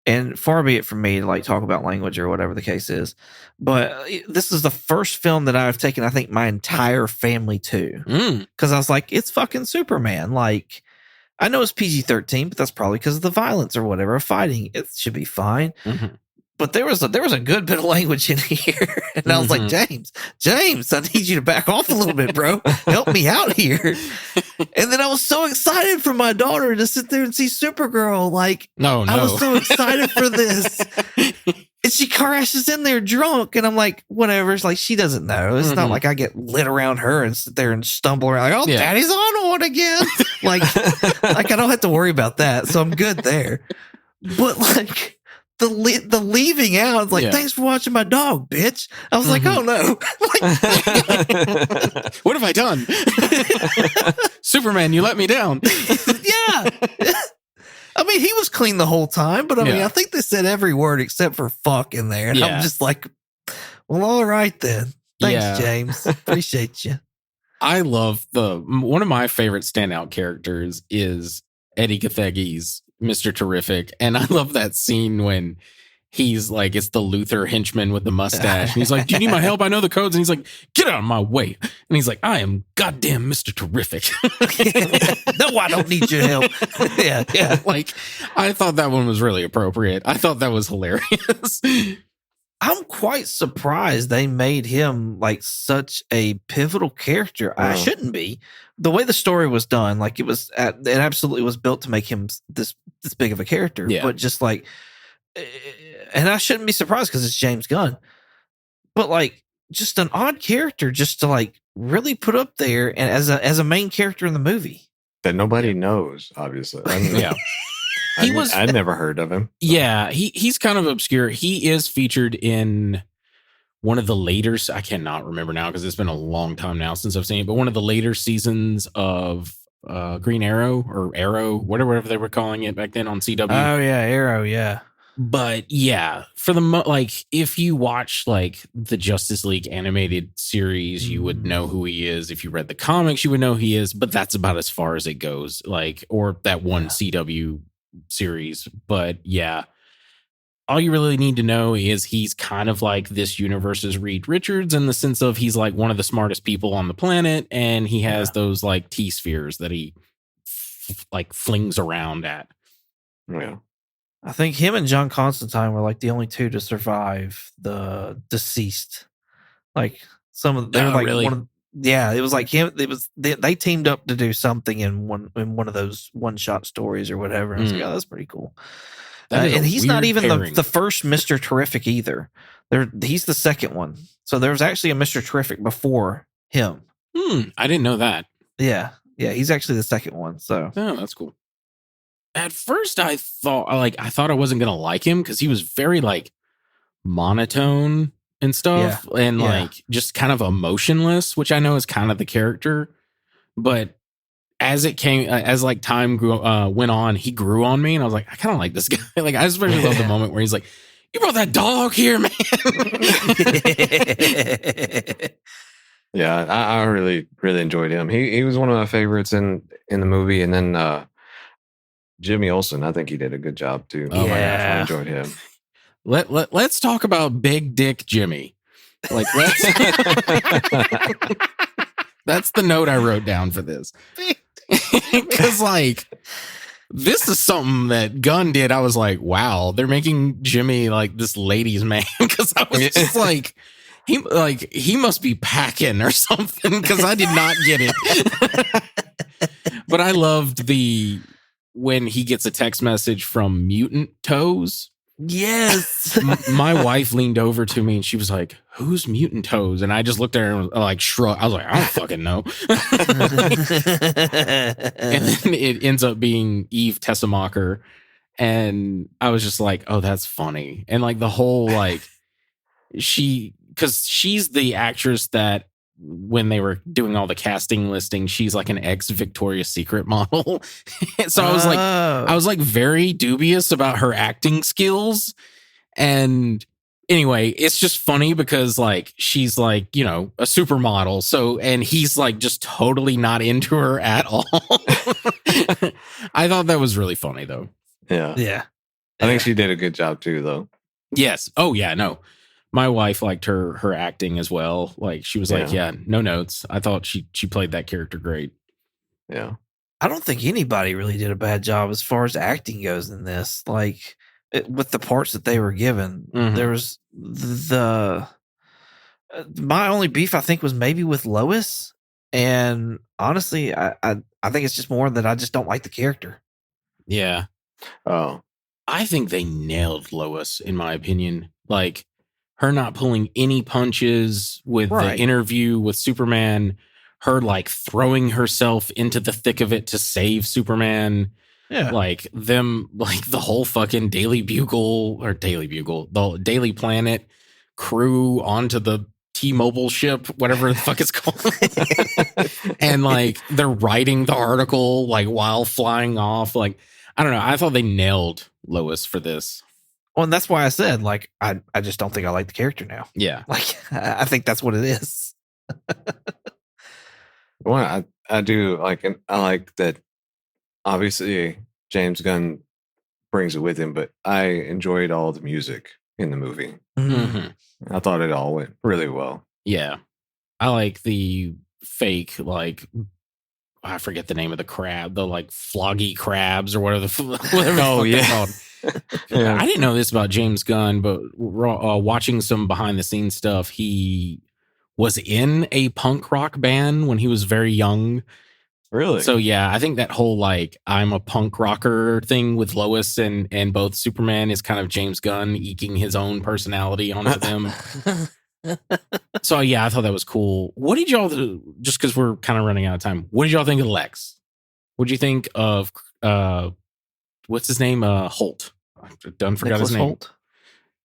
and far be it from me to like talk about language or whatever the case is, but this is the first film that I've taken, I think, my entire family to. Because I was like, it's fucking Superman. Like, I know it's PG-13, but that's probably because of the violence or whatever, fighting. It should be fine. But there was a good bit of language in here. And I was like, James, I need you to back off a little bit, bro. Help me out here. And then I was so excited for my daughter to sit there and see Supergirl. Like, no. I was so excited for this. And she crashes in there drunk. And I'm like, whatever. It's like, she doesn't know. It's not like I get lit around her and sit there and stumble around. Like, Daddy's on one again. like I don't have to worry about that. So I'm good there. But like, the leaving out, it's like, thanks for watching my dog, bitch. I was like, oh no. What have I done? Superman, you let me down. Yeah. I mean, he was clean the whole time, but I mean, I think they said every word except for fuck in there. And I'm just like, Well, all right then. Thanks, Yeah. James. Appreciate you. I love one of my favorite standout characters is Eddie Cathegi's Mr. Terrific. And I love that scene when he's like, it's the Luther henchman with the mustache. And he's like, do you need my help? I know the codes. And he's like, get out of my way. And he's like, I am goddamn Mr. Terrific. No, I don't need your help. Yeah. Like, I thought that one was really appropriate. I thought that was hilarious. I'm quite surprised they made him like such a pivotal character. I shouldn't be. The way the story was done, like it absolutely was built to make him this big of a character. Yeah. But just like, and I shouldn't be surprised because it's James Gunn. But like, just an odd character, just to like really put up there and as a main character in the movie that nobody knows. Obviously, I mean, Yeah. I'd never heard of him. Yeah, he's kind of obscure. He is featured in one of the later, I cannot remember now because it's been a long time now since I've seen it, but one of the later seasons of Green Arrow or Arrow, whatever they were calling it back then on CW. Oh yeah, Arrow, yeah. But yeah, for the like, if you watch like the Justice League animated series, you would know who he is. If you read the comics, you would know who he is. But that's about as far as it goes. Like, or that one CW series. But yeah, all you really need to know is he's kind of like this universe's Reed Richards in the sense of he's like one of the smartest people on the planet, and he has those like T spheres that he like flings around at. Yeah. I think him and John Constantine were like the only two to survive the deceased. Like some of they were like really? it was like him. It was they teamed up to do something in one of those one shot stories or whatever. And I was like, oh, that's pretty cool. And he's not even the first Mr. Terrific either. He's the second one. So there was actually a Mr. Terrific before him. I didn't know that. Yeah, he's actually the second one. So that's cool. At first, I thought I wasn't gonna like him because he was very like monotone and stuff, and like just kind of emotionless, which I know is kind of the character. But as like time went on, he grew on me, and I was like, I kind of like this guy. Like, I especially love the moment where he's like, "You brought that dog here, man." Yeah, I really enjoyed him. He was one of my favorites in the movie, and then Jimmy Olsen, I think he did a good job too. Oh my gosh, I enjoyed him. Let's talk about Big Dick Jimmy. Like that's the note I wrote down for this. Because like this is something that Gunn did. I was like, wow, they're making Jimmy like this ladies' man. Because I was just like, he must be packing or something. Because I did not get it. But I loved when he gets a text message from Mutant Toes. Yes. My wife leaned over to me and she was like, who's Mutant Toes? And I just looked at her and like shrugged. I was like, I don't fucking know. And then it ends up being Eve Tessemacher. And I was just like, oh, that's funny. And like the whole like because she's the actress that when they were doing all the casting listings, she's like an ex Victoria's Secret model. So I was like very dubious about her acting skills. And anyway, it's just funny because like she's like, you know, a supermodel. So and he's like just totally not into her at all. I thought that was really funny though. Yeah. I think she did a good job too, though. Yes. Oh yeah, no. My wife liked her acting as well. Like she was like, yeah, no notes. I thought she played that character great. Yeah. I don't think anybody really did a bad job as far as acting goes in this. Like with the parts that they were given, there was my only beef I think was maybe with Lois. And honestly, I think it's just more that I just don't like the character. Yeah. Oh, I think they nailed Lois in my opinion. Like her not pulling any punches with the interview with Superman, her like throwing herself into the thick of it to save Superman. Yeah. Like them, like the whole fucking the Daily Planet crew onto the T-Mobile ship, whatever the fuck it's called. And like they're writing the article like while flying off. Like, I don't know. I thought they nailed Lois for this. Well, and that's why I said, like, I just don't think I like the character now. Yeah. Like, I think that's what it is. Well, I do like, and I like that. Obviously, James Gunn brings it with him, but I enjoyed all the music in the movie. Mhm. I thought it all went really well. Yeah. I like the fake, like, I forget the name of the crab, the like floggy crabs or whatever whatever Oh, the fuck they're yeah. called. Yeah. I didn't know this about James Gunn, but watching some behind the scenes stuff, he was in a punk rock band when he was very young. Really? So yeah, I think that whole like I'm a punk rocker thing with Lois and both Superman is kind of James Gunn eking his own personality onto them. So yeah, I thought that was cool. What did y'all do? Just because we're kind of running out of time, what did y'all think of Lex? What did you think of what's his name? Holt. I done forgot Nicholas his name. Holt.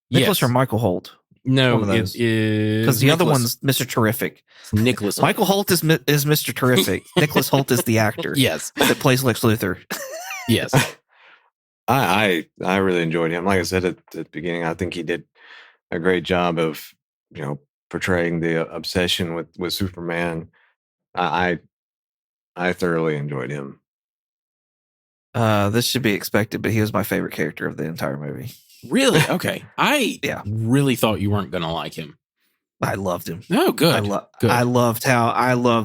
Nicholas or Michael Holt? No, one of it those. is Because the other Nicholas- one's Mr. Terrific. Nicholas. Holt. Michael Holt is Mr. Terrific. Nicholas Holt is the actor Yes, that plays Lex Luthor. yes. I really enjoyed him. Like I said at the beginning, I think he did a great job of, portraying the obsession with Superman. I thoroughly enjoyed him. This should be expected, but he was my favorite character of the entire movie. Really? Okay. I Yeah. really thought you weren't gonna like him. I loved him. Oh, good. Good. I loved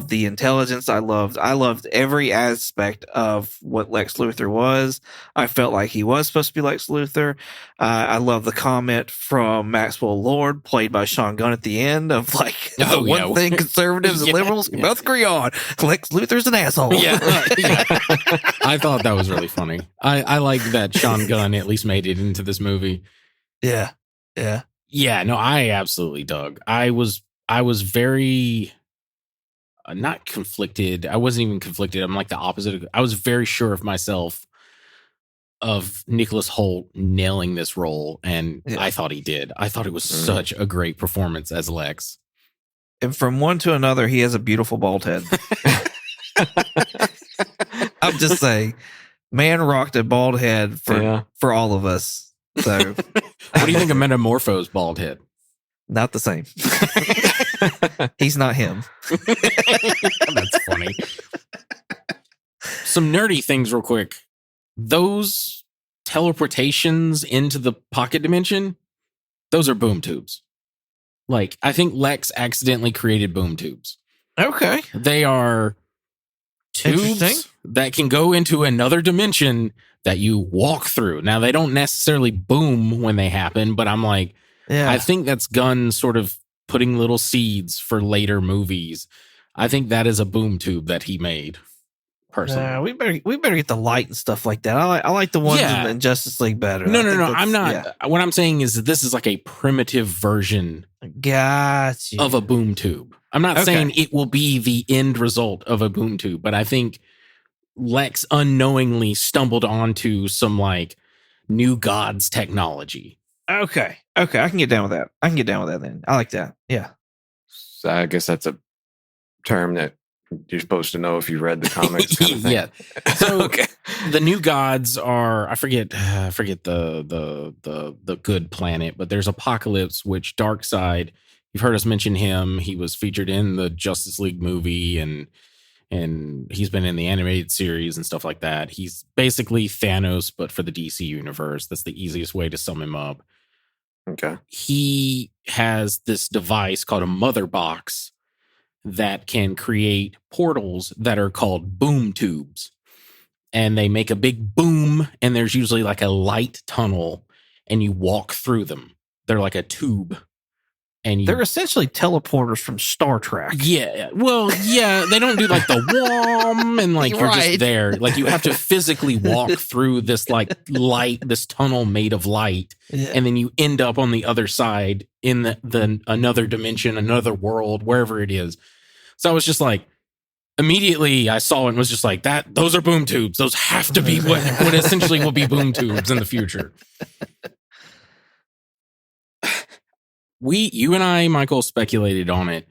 the intelligence. I loved every aspect of what Lex Luthor was. I felt like he was supposed to be Lex Luthor. I love the comment from Maxwell Lord, played by Sean Gunn at the end, of like, Oh, the one yeah. thing conservatives and Yeah, liberals can yeah. both agree on: Lex Luthor's an asshole. Yeah. I thought that was really funny. I like that Sean Gunn at least made it into this movie. yeah. Yeah, no, I absolutely dug. I was very not conflicted. I wasn't even conflicted. I'm like the opposite. I was very sure of myself of Nicholas Holt nailing this role, and Yeah. I thought he did. I thought it was Mm. such a great performance as Lex. And from one to another, he has a beautiful bald head. I'm just saying, man rocked a bald head for all of us. So What do you think of Metamorpho's bald head? not the same. He's not him. That's funny. Some nerdy things real quick. Those teleportations into the pocket dimension, those are boom tubes. Like, I think Lex accidentally created boom tubes. Okay. They are tubes Interesting. that can go into another dimension that you walk through. Now, they don't necessarily boom when they happen, but I'm like, Yeah. I think that's Gunn sort of putting little seeds for later movies. I think that is a boom tube that he made. Personally, we better get the light and stuff like that. I like the ones Yeah. in Justice League better. no. I think I'm not. yeah. What I'm saying is that this is like a primitive version Got you. of a boom tube. I'm not Okay. saying it will be the end result of a boom tube, but I think Lex unknowingly stumbled onto some like new gods technology. Okay. I can get down with that. Then. I like that. Yeah. So I guess that's a term that you're supposed to know if you read the comics. Kind of thing. Yeah. So Okay. the new gods are I forget the good planet, but there's Apocalypse, which Darkseid, you've heard us mention him. He was featured in the Justice League movie and he's been in the animated series and stuff like that. He's basically Thanos, but for the DC universe. That's the easiest way to sum him up. Okay. He has this device called a mother box that can create portals that are called boom tubes. And they make a big boom, and there's usually like a light tunnel, and you walk through them. They're like a tube. And you, They're essentially teleporters from Star Trek. yeah, well, yeah, they don't do like the whom and like you're just Right. there. Like you have to physically walk through this like light, this tunnel made of light, Yeah. and then you end up on the other side in the another dimension, another world, wherever it is. So I was just like, immediately I saw it and was just like, that those are boom tubes. Those have to be what essentially will be boom tubes in the future. You and I, Michael, speculated on it.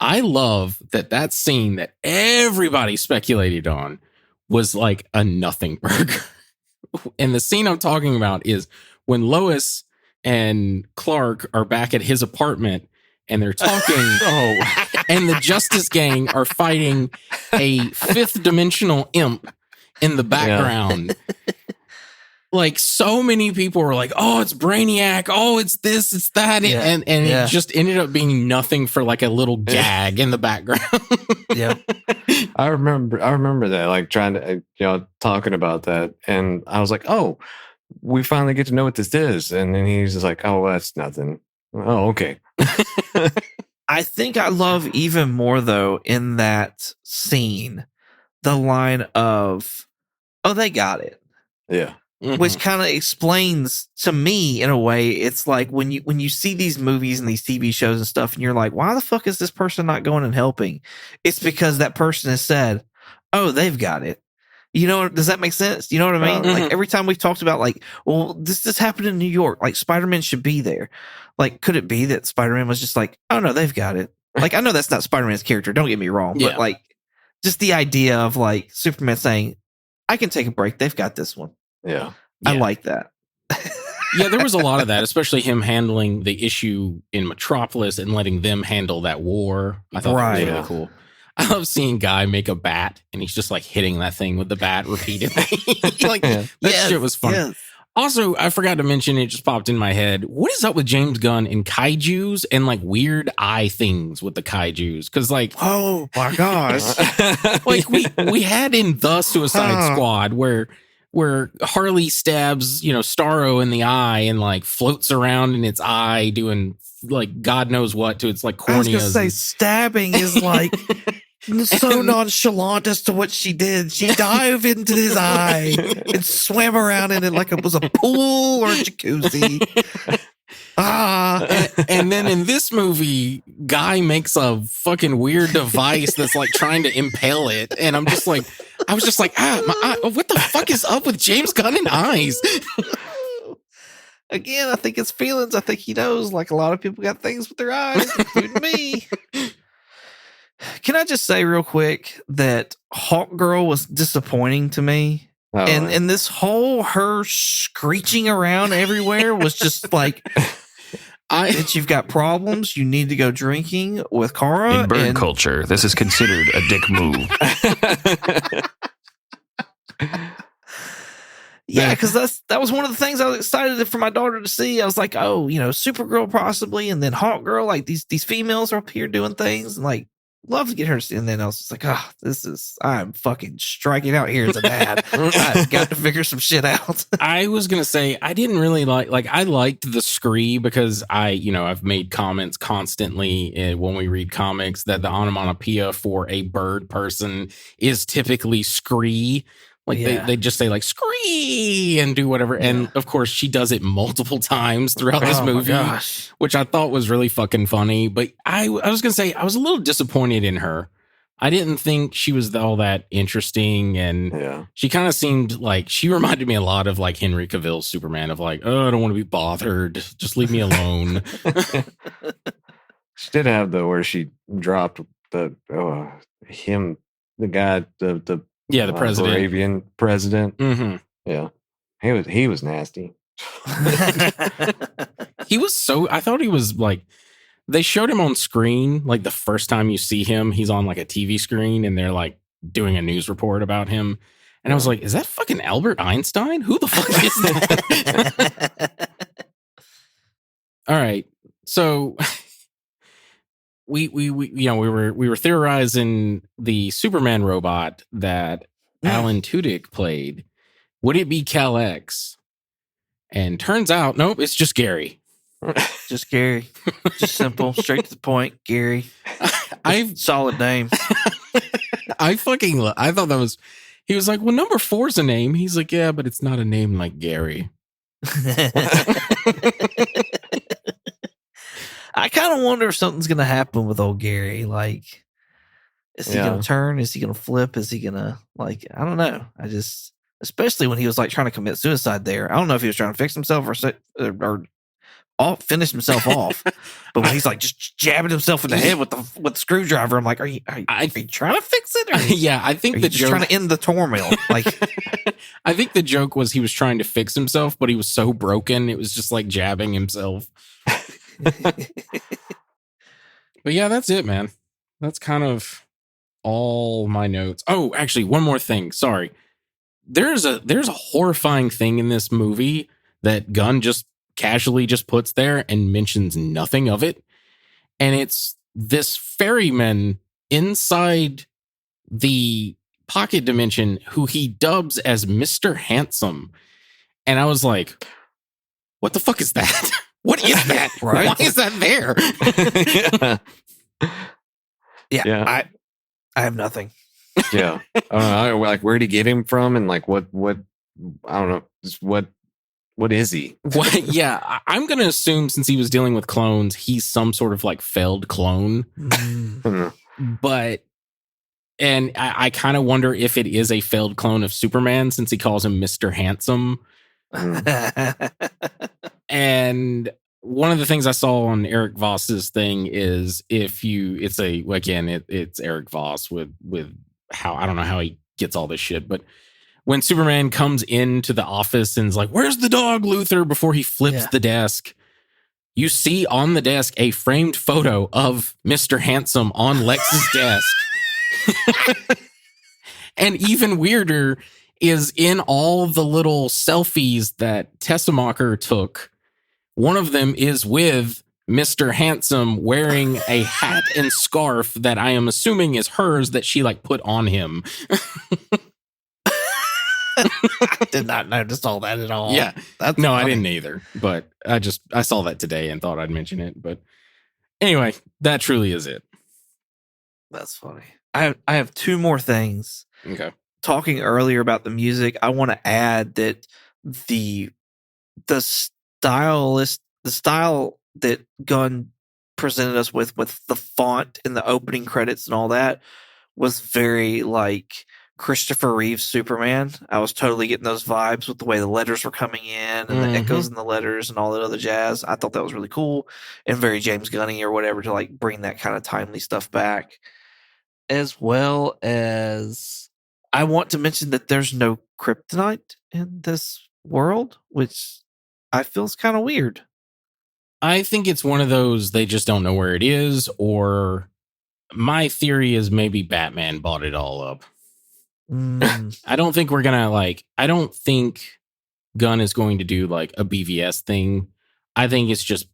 I love that scene that everybody speculated on was like a nothing burger. And the scene I'm talking about is when Lois and Clark are back at his apartment and they're talking. And the Justice Gang are fighting a fifth dimensional imp in the background. Like, so many people were like, oh, it's Brainiac. Oh, it's this, it's that. And it just ended up being nothing for like a little gag in the background. Yeah. I remember that, like trying to, talking about that. And I was like, oh, we finally get to know what this is. And then he's just like, oh, that's nothing. Oh, okay. I think I love even more, though, in that scene, the line of, oh, they got it. Yeah. Which kind of explains to me, in a way, it's like when you see these movies and these TV shows and stuff, and you're like, why the fuck is this person not going and helping? It's because that person has said, oh, they've got it. You know, does that make sense? You know what I mean? Like, every time we've talked about, like, well, this happened in New York, like, Spider-Man should be there. Like, could it be that Spider-Man was just like, oh, no, they've got it? Like, I know that's not Spider-Man's character, don't get me wrong, but like, just the idea of like Superman saying, I can take a break, they've got this one. Yeah. I like that. Yeah, there was a lot of that, especially him handling the issue in Metropolis and letting them handle that war. I thought that was really cool. I love seeing Guy make a bat and he's just like hitting that thing with the bat repeatedly. Like, that shit was fun. Yes. Also, I forgot to mention, it just popped in my head. What is up with James Gunn and kaijus and like weird eye things with the kaijus? Because like, oh my gosh, like we had in the Suicide Squad where Harley stabs, Starro in the eye and like floats around in its eye doing like God knows what to its like corneas. I was gonna say stabbing is like so nonchalant as to what she did. She dived into his eye and swam around in it like it was a pool or a jacuzzi. And then in this movie, Guy makes a fucking weird device that's like trying to impale it, and I was just like, my eye, what the fuck is up with James Gunn and eyes? Again, I think it's feelings. I think he knows, like, a lot of people got things with their eyes, including me. Can I just say real quick that Hawk Girl was disappointing to me? And this whole her screeching around everywhere was just like, that you've got problems, you need to go drinking with Kara. In bird culture, this is considered a dick move. Yeah, because that was one of the things I was excited for my daughter to see. I was like, oh, Supergirl possibly, and then Hawk Girl, like these females are up here doing things, and like, love to get her to see. And then I was just like, I'm fucking striking out here as a dad. I've got to figure some shit out. I was gonna say I didn't really like I liked the scree because I've made comments constantly when we read comics that the onomatopoeia for a bird person is typically scree. Like they just say like scree and do whatever. Yeah. And of course she does it multiple times throughout this movie, which I thought was really fucking funny. But I was going to say, I was a little disappointed in her. I didn't think she was all that interesting. And she kind of seemed like she reminded me a lot of like Henry Cavill's Superman of like, oh, I don't want to be bothered. Just leave me alone. She did have where she dropped the guy, the president, Moravian president. Mm-hmm. Yeah, he was nasty. He was I thought he was like, they showed him on screen like the first time you see him, he's on like a TV screen and they're like doing a news report about him, and I was like, is that fucking Albert Einstein? Who the fuck is that? All right, so. We were theorizing the Superman robot that Alan Tudyk played. Would it be Kal-X? And turns out, nope, it's just Gary. Just Gary. Just simple, straight to the point. Gary. Solid name. I thought that was. He was like, well, number 4's a name. He's like, yeah, but it's not a name like Gary. I kind of wonder if something's going to happen with old Gary. Like, is he going to turn? Is he going to flip? Is he going to, like, I don't know. Especially when he was like trying to commit suicide there. I don't know if he was trying to fix himself or finish himself off. But when he's like just jabbing himself in the head with the screwdriver, I'm like, are you trying to fix it? Or Yeah, I think are the you just joke. trying to end the turmoil? Like, I think the joke was he was trying to fix himself, but he was so broken it was just like jabbing himself. But yeah, that's it, man. That's kind of all my notes. Oh, actually, one more thing. Sorry. There's a horrifying thing in this movie that Gunn just casually just puts there and mentions nothing of it. And it's this ferryman inside the pocket dimension who he dubs as Mr. Handsome. And I was like, what the fuck is that? What is that? Right. Why is that there? yeah. I have nothing. Yeah. Like, where'd he get him from? And like, what, I don't know. Just what is he? What, yeah, I'm going to assume since he was dealing with clones, he's some sort of like failed clone. I don't know. But, and I kind of wonder if it is a failed clone of Superman since he calls him Mr. Handsome. And one of the things I saw on Eric Voss's thing is it's Eric Voss with how, I don't know how he gets all this shit, but when Superman comes into the office and is like, "Where's the dog, Luthor?" before he flips the desk, you see on the desk a framed photo of Mr. Handsome on Lex's desk. And even weirder is in all the little selfies that Tessemacher took, one of them is with Mr. Handsome wearing a hat and scarf that I am assuming is hers that she like put on him. I did not notice all that at all. Yeah. That's No, I funny. didn't either, but I saw that today and thought I'd mention it. But anyway, that truly is it. That's funny. I have two more things. Okay. Talking earlier about the music, I want to add that the style that Gunn presented us with the font in the opening credits and all that was very like Christopher Reeve's Superman. I was totally getting those vibes with the way the letters were coming in and the echoes in the letters and all that other jazz. I thought that was really cool and very James Gunny or whatever to like bring that kind of timely stuff back. As well as I want to mention that there's no kryptonite in this world, which I feel is kind of weird. I think it's one of those they just don't know where it is, or my theory is maybe Batman bought it all up. I don't think we're gonna I don't think Gunn is going to do like a BVS thing. I think it's just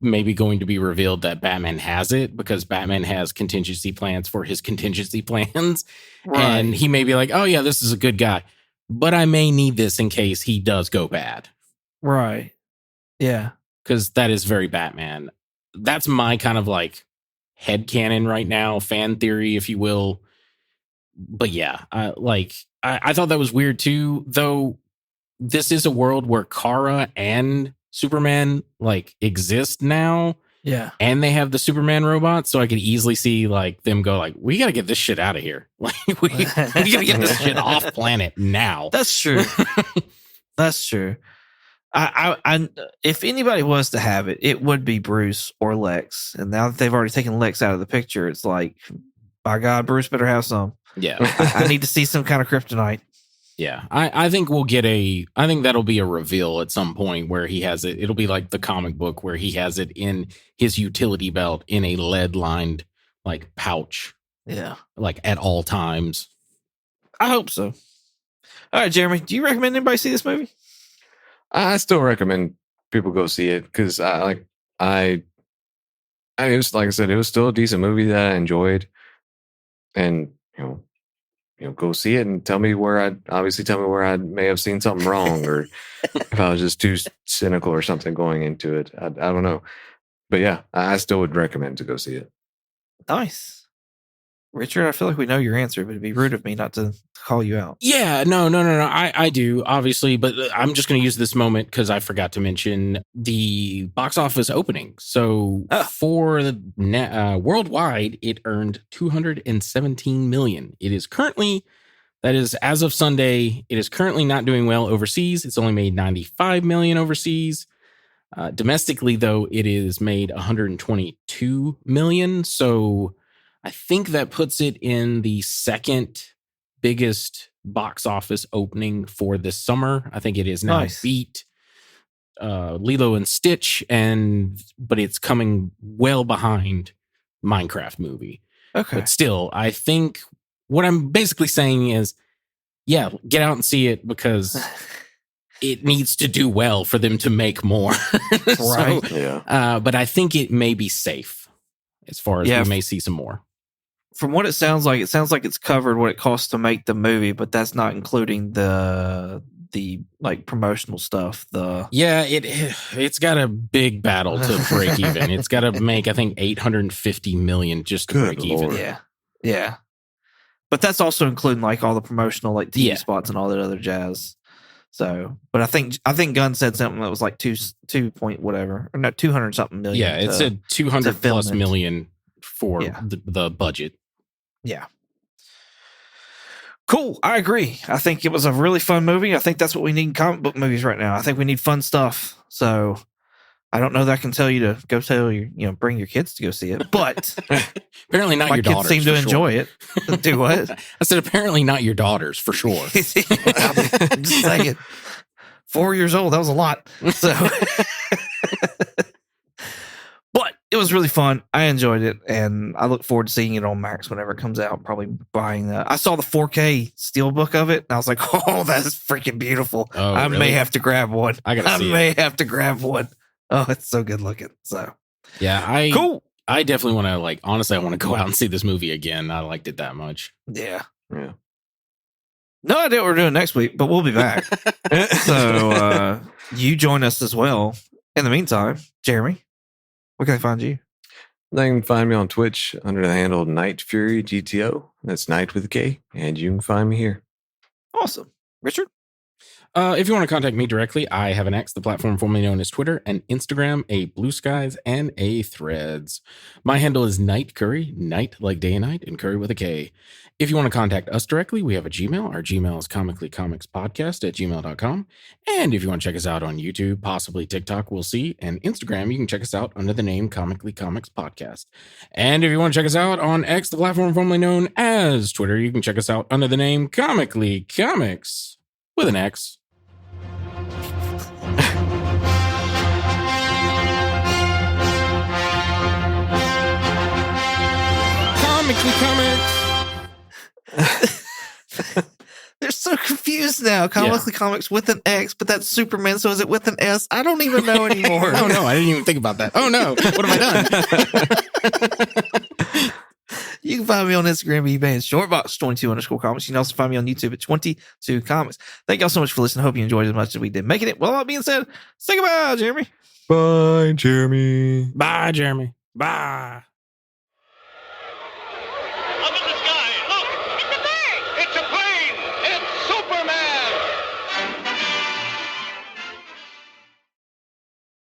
maybe going to be revealed that Batman has it because Batman has contingency plans for his contingency plans. Right. And he may be like, "Oh yeah, this is a good guy, but I may need this in case he does go bad." Right. Yeah. Because that is very Batman. That's my kind of like headcanon right now, fan theory, if you will. But yeah, I thought that was weird too, though this is a world where Kara and Superman like exist now. Yeah. And they have the Superman robot, so I could easily see like them go like, we got to get this shit out of here. Like we got to get this shit off planet now. That's true. That's true. I if anybody was to have it, it would be Bruce or Lex. And now that they've already taken Lex out of the picture, it's like, by God, Bruce better have some. Yeah. I need to see some kind of kryptonite. Yeah. I think we'll get I think that'll be a reveal at some point where he has it. It'll be like the comic book where he has it in his utility belt in a lead lined like pouch. Yeah. Like at all times. I hope so. All right, Jeremy, do you recommend anybody see this movie? I still recommend people go see it because it was, like I said, it was still a decent movie that I enjoyed, and go see it and tell me where I may have seen something wrong or if I was just too cynical or something going into it. I don't know, but yeah, I still would recommend to go see it. Nice. Richard, I feel like we know your answer, but it'd be rude of me not to call you out. Yeah, no. I do, obviously, but I'm just going to use this moment because I forgot to mention the box office opening. So for the worldwide, it earned $217 million. It is currently, that is as of Sunday, it is currently not doing well overseas. It's only made $95 million overseas. Domestically, though, it is made 122 million. So I think that puts it in the second biggest box office opening for this summer. I think it is now Nice. beat Lilo and Stitch, but it's coming well behind Minecraft movie. Okay. But still, I think what I'm basically saying is, yeah, get out and see it because it needs to do well for them to make more. Right. Yeah. But I think it may be safe as far as Yeah. we may see some more. From what it sounds like it's covered what it costs to make the movie, but that's not including the like promotional stuff. Yeah, it's got a big battle to break even. It's got to make, I think, 850 million just to Good break even. Lord. Yeah. But that's also including like all the promotional like TV Yeah. spots and all that other jazz. So, but I think Gunn said something that was like 2 point whatever, or no, 200 something million. Yeah, it said 200 to film plus it. million for Yeah. the budget. Yeah. Cool. I agree. I think it was a really fun movie. I think that's what we need in comic book movies right now. I think we need fun stuff. So I don't know that I can tell you to go tell your, bring your kids to go see it, but Apparently not my your kids daughters. seem to for sure. enjoy it. Do what? I said apparently not your daughters for sure. I'm just saying. 4 years old. That was a lot. So, but it was really fun. I enjoyed it, and I look forward to seeing it on Max whenever it comes out. Probably buying that. I saw the 4K steelbook of it, and I was like, "Oh, that's freaking beautiful." Oh, I really? may have to grab one. I gotta see may have to grab one. Oh, it's so good looking. So Yeah, cool. I definitely want to honestly, I want to go out and see this movie again. I liked it that much. Yeah. Yeah. No idea what we're doing next week, but we'll be back. So you join us as well. In the meantime, Jeremy, where can I find you? They can find me on Twitch under the handle Night Fury GTO. That's Night with a K. And you can find me here. Awesome. Richard? If you want to contact me directly, I have an X, the platform formerly known as Twitter, and Instagram, a Blue Skies, and a Threads. My handle is Night Curry, night like day and night, and Curry with a K. If you want to contact us directly, we have a Gmail. Our Gmail is comicallycomicspodcast@gmail.com. And if you want to check us out on YouTube, possibly TikTok, we'll see, and Instagram, you can check us out under the name Comically Comics Podcast. And if you want to check us out on X, the platform formerly known as Twitter, you can check us out under the name Comically Comics with an X. Comically Comics. They're so confused now. Comically Comics with an X, but that's Superman, so is it with an S? I don't even know anymore. Oh no, I didn't even think about that. Oh no, what have I done? You can find me on Instagram, eBay, and Shortbox22_comics. You can also find me on YouTube at 22 Comics. Thank y'all so much for listening. Hope you enjoyed it as much as we did making it. Well, all that being said, say goodbye, Jeremy. Bye, Jeremy. Bye, Jeremy. Bye.